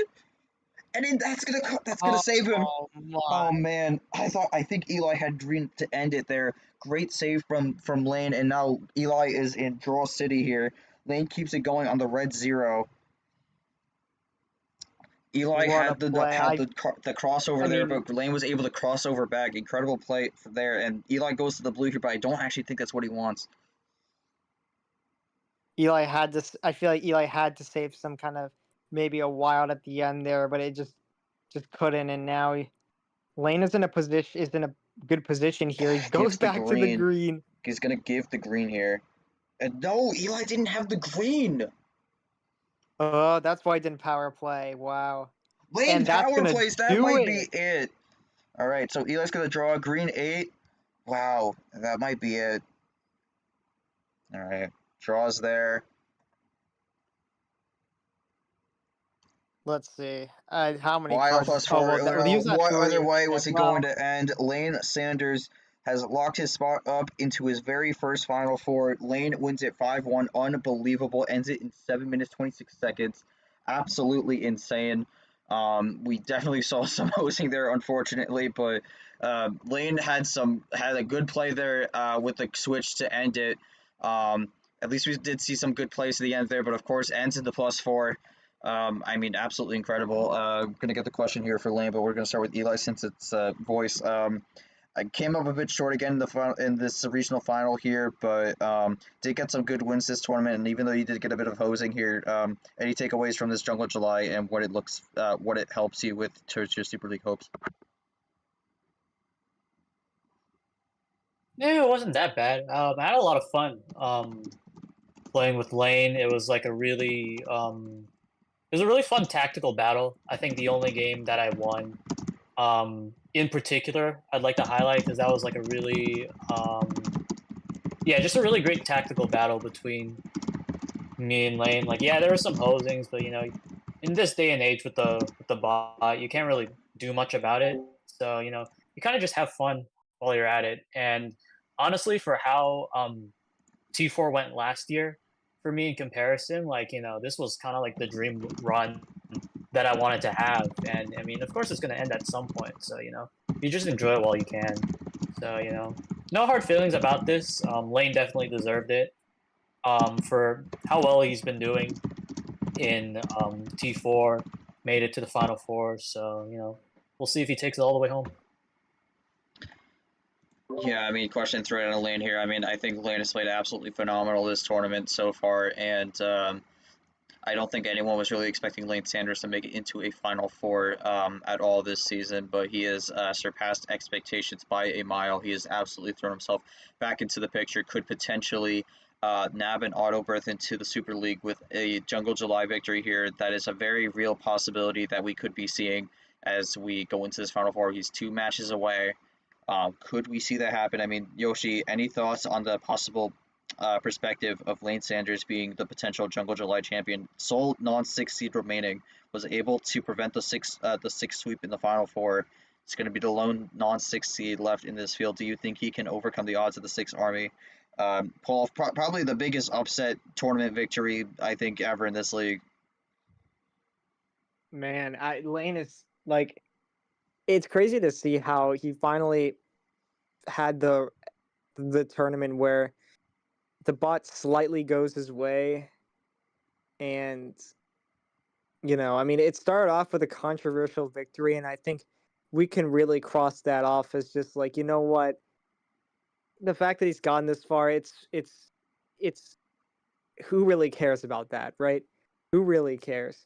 And then that's gonna save him. Oh man, I think Eli had green to end it there. Great save from Lane, and now Eli is in draw city here. Lane keeps it going on the red 0. Eli had the crossover there, but Lane was able to cross over back. Incredible play there, and Eli goes to the blue here, but I don't actually think that's what he wants. Eli had to. I feel like Eli had to save some kind of maybe a wild at the end there, but it just couldn't. And now Lane is in a good position here. He goes back to the green. He's gonna give the green here. And no, Eli didn't have the green. Oh, that's why I didn't power play. Wow. Lane And that's power gonna plays. That do might it. be it. All right, so Eli's gonna draw a green 8. Wow, that might be it. All right, draws there. Let's see. How many Wild cards? plus Oh, 4. well, we'll use that What 3. other way Okay, was he well, going to end? Lane Sanders has locked his spot up into his very first Final Four. Lane wins it 5-1. Unbelievable. Ends it in 7 minutes, 26 seconds. Absolutely insane. We definitely saw some hosing there, unfortunately, but Lane had a good play there with the switch to end it. At least we did see some good plays at the end there, but of course ends in the +4. I mean, absolutely incredible. Gonna get the question here for Lane, but we're gonna start with Eli since it's voice. I came up a bit short again in the final, in this regional final here, but did get some good wins this tournament. And even though you did get a bit of hosing here, any takeaways from this Jungle July and what it helps you with towards your Super League hopes? Yeah, it wasn't that bad. I had a lot of fun playing with Lane. It was like it was a really fun tactical battle. I think the only game that I won, in particular, I'd like to highlight because that was like a really, yeah, just a really great tactical battle between me and Lane. Like, yeah, there were some hosings, but in this day and age with the bot, you can't really do much about it. So you kind of just have fun while you're at it. And honestly, for how T4 went last year, for me in comparison, like this was kind of like the dream run that I wanted to have. And I mean, of course, it's going to end at some point. So you just enjoy it while you can. So no hard feelings about this. Lane definitely deserved it for how well he's been doing in T4, made it to the Final Four. So we'll see if he takes it all the way home. Yeah, I mean, questions right on Lane here. I mean, I think Lane has played absolutely phenomenal this tournament so far, and I don't think anyone was really expecting Lane Sanders to make it into a Final Four at all this season, but he has surpassed expectations by a mile. He has absolutely thrown himself back into the picture, could potentially nab an auto berth into the Super League with a Jungle July victory here. That is a very real possibility that we could be seeing as we go into this Final Four. He's 2 matches away. Could we see that happen? I mean, Yoshi, any thoughts on the possible perspective of Lane Sanders being the potential Jungle July champion? Sole non-6 seed remaining, was able to prevent the six sweep in the Final Four. It's going to be the lone non-6 seed left in this field. Do you think he can overcome the odds of the 6 Army? Paul, probably the biggest upset tournament victory I think ever in this league. man, Lane is like, it's crazy to see how he finally had the tournament where the bot slightly goes his way, and I mean, it started off with a controversial victory, and I think we can really cross that off as just like, you know what, the fact that he's gotten this far, it's who really cares about that, right? Who really cares?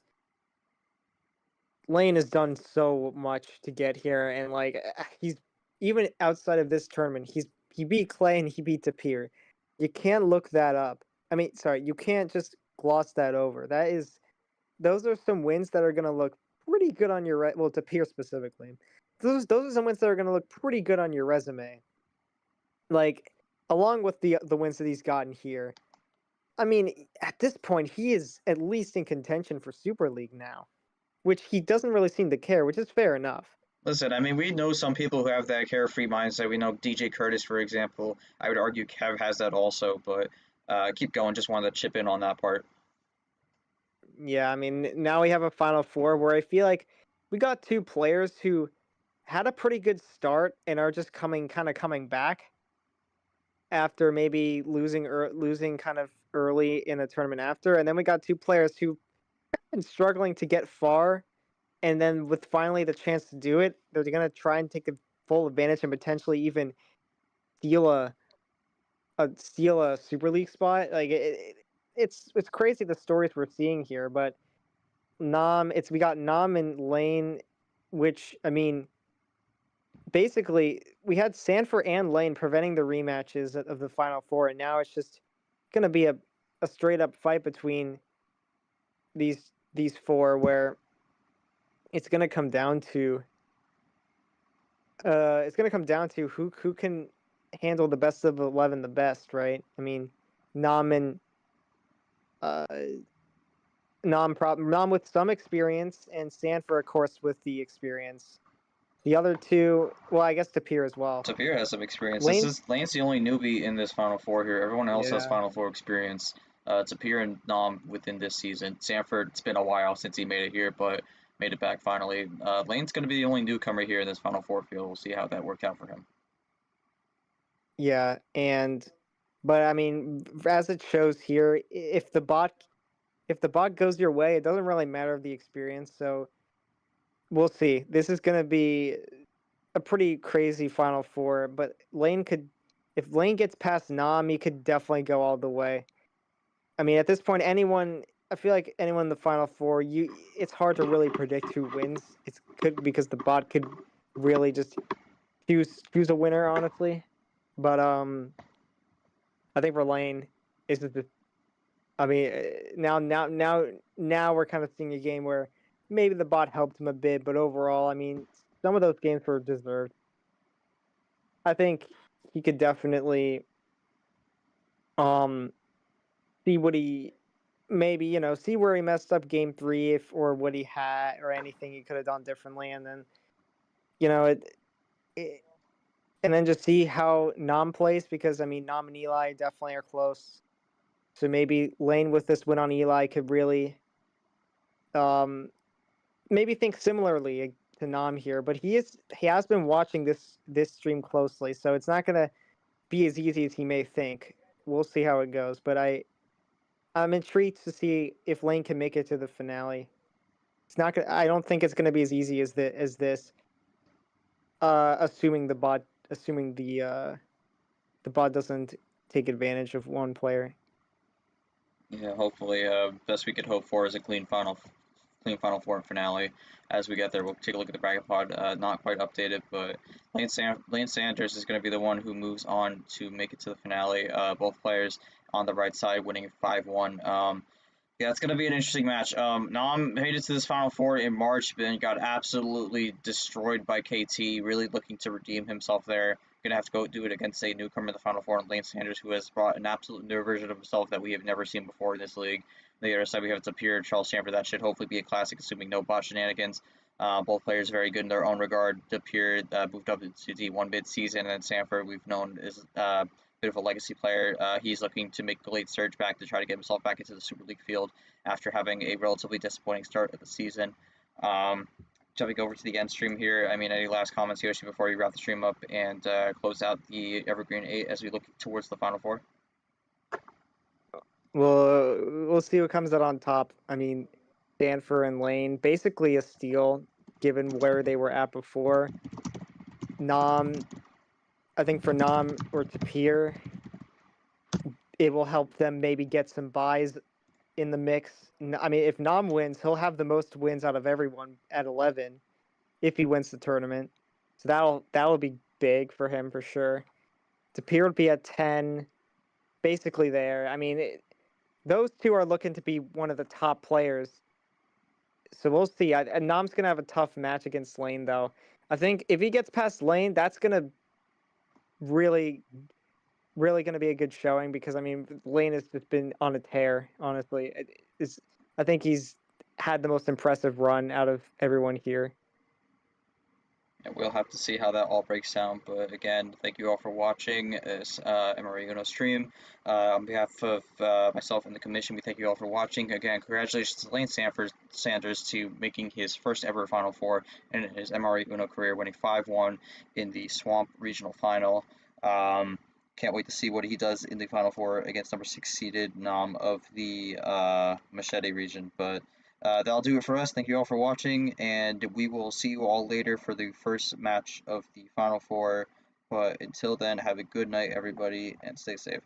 Lane has done so much to get here, and like he's even outside of this tournament, he beat Clay and he beat Tapir. You can't look that up. I mean, sorry, you can't just gloss that over. Those are some wins that are gonna look pretty good on your well, Tapir specifically. Those are some wins that are gonna look pretty good on your resume. Like, along with the wins that he's gotten here. I mean, at this point, he is at least in contention for Super League now, which he doesn't really seem to care, which is fair enough. Listen, I mean, we know some people who have that carefree mindset. We know DJ Curtis, for example. I would argue Kev has that also, but keep going. Just wanted to chip in on that part. Yeah, I mean, now we have a Final Four where I feel like we got 2 players who had a pretty good start and are just coming back after maybe losing kind of early in the tournament after, and then we got 2 players who have been struggling to get far, and then with finally the chance to do it, they're gonna try and take the full advantage and potentially even steal a Super League spot. Like it's crazy the stories we're seeing here, but we got Nam and Lane, which I mean, basically we had Sanford and Lane preventing the rematches of the Final Four, and now it's just going to be a straight up fight between these four, where it's going to come down to who can handle the best of 11 the best, right? I mean, Nam and uh, Nam with some experience, and Sanford, of course, with the experience. The other two, well, I guess Tapir as well. Tapir has some experience. Lane, Lane's the only newbie in this Final Four here. Everyone else has Yeah. Final Four experience. Tapir and Nam within this season. Sanford, it's been a while since he made it here, but made it back finally. Lane's going to be the only newcomer here in this Final Four field. We'll see how that worked out for him. yeah, but I mean, as it shows here, if the bot goes your way, it doesn't really matter the experience. So we'll see. This is going to be a pretty crazy Final Four, but if Lane gets past Nam, he could definitely go all the way. I mean, at this point, I feel like anyone in the Final Four, it's hard to really predict who wins. It's good because the bot could really just choose a winner, honestly. But I think for Lane, it's just, I mean, now we're kind of seeing a game where maybe the bot helped him a bit, but overall, I mean, some of those games were deserved. I think he could definitely see what he maybe, see where he messed up game 3, or what he had, or anything he could have done differently, and then and then just see how Nam plays, because I mean, Nam and Eli definitely are close. So maybe Lane with this win on Eli could really maybe think similarly to Nam here, but he has been watching this stream closely, so it's not gonna be as easy as he may think. We'll see how it goes, but I'm intrigued to see if Lane can make it to the finale. I don't think it's gonna be as easy as this. Assuming the bot doesn't take advantage of one player. Yeah, hopefully, best we could hope for is a clean Final Four and finale. As we get there, we'll take a look at the bracket pod. Not quite updated, but Lane Sanders is going to be the one who moves on to make it to the finale. Both players on the right side winning 5-1. Yeah, it's going to be an interesting match. Nam made it to this Final Four in March, but then got absolutely destroyed by KT, really looking to redeem himself there. Going to have to go do it against a newcomer in the Final Four, Lane Sanders, who has brought an absolute new version of himself that we have never seen before in this league. On the other side, we have Tapir, Charles Sanford. That should hopefully be a classic, assuming no bot shenanigans. Both players very good in their own regard. Tapir moved up to D1 mid-season, and then Sanford, we've known, is bit of a legacy player. He's looking to make the late surge back to try to get himself back into the Super League field after having a relatively disappointing start of the season. Jumping over to the end stream here, I mean, any last comments, Yoshi, before you wrap the stream up and close out the Evergreen 8 as we look towards the Final Four? Well, we'll see what comes out on top. I mean, Sanford and Lane, basically a steal given where they were at before. Nam, I think for Nam or Tapir, it will help them maybe get some buys in the mix. I mean, if Nam wins, he'll have the most wins out of everyone at 11 if he wins the tournament. So that'll be big for him for sure. Tapir would be at 10, basically there. I mean, those two are looking to be one of the top players. So we'll see. And Nam's going to have a tough match against Lane, though. I think if he gets past Lane, that's going to really going to be a good showing, because, I mean, Lane has just been on a tear, honestly. I think he's had the most impressive run out of everyone here. And we'll have to see how that all breaks down. But again, thank you all for watching this MRE stream. On behalf of myself and the commission, we thank you all for watching. Again, congratulations to Lane Sanders to making his first ever Final Four in his MRE Uno career, winning 5-1 in the Swamp Regional Final. Can't wait to see what he does in the Final Four against number 6 seeded Nam of the Machete region. But that'll do it for us. Thank you all for watching, and we will see you all later for the first match of the Final Four. But until then, have a good night, everybody, and stay safe.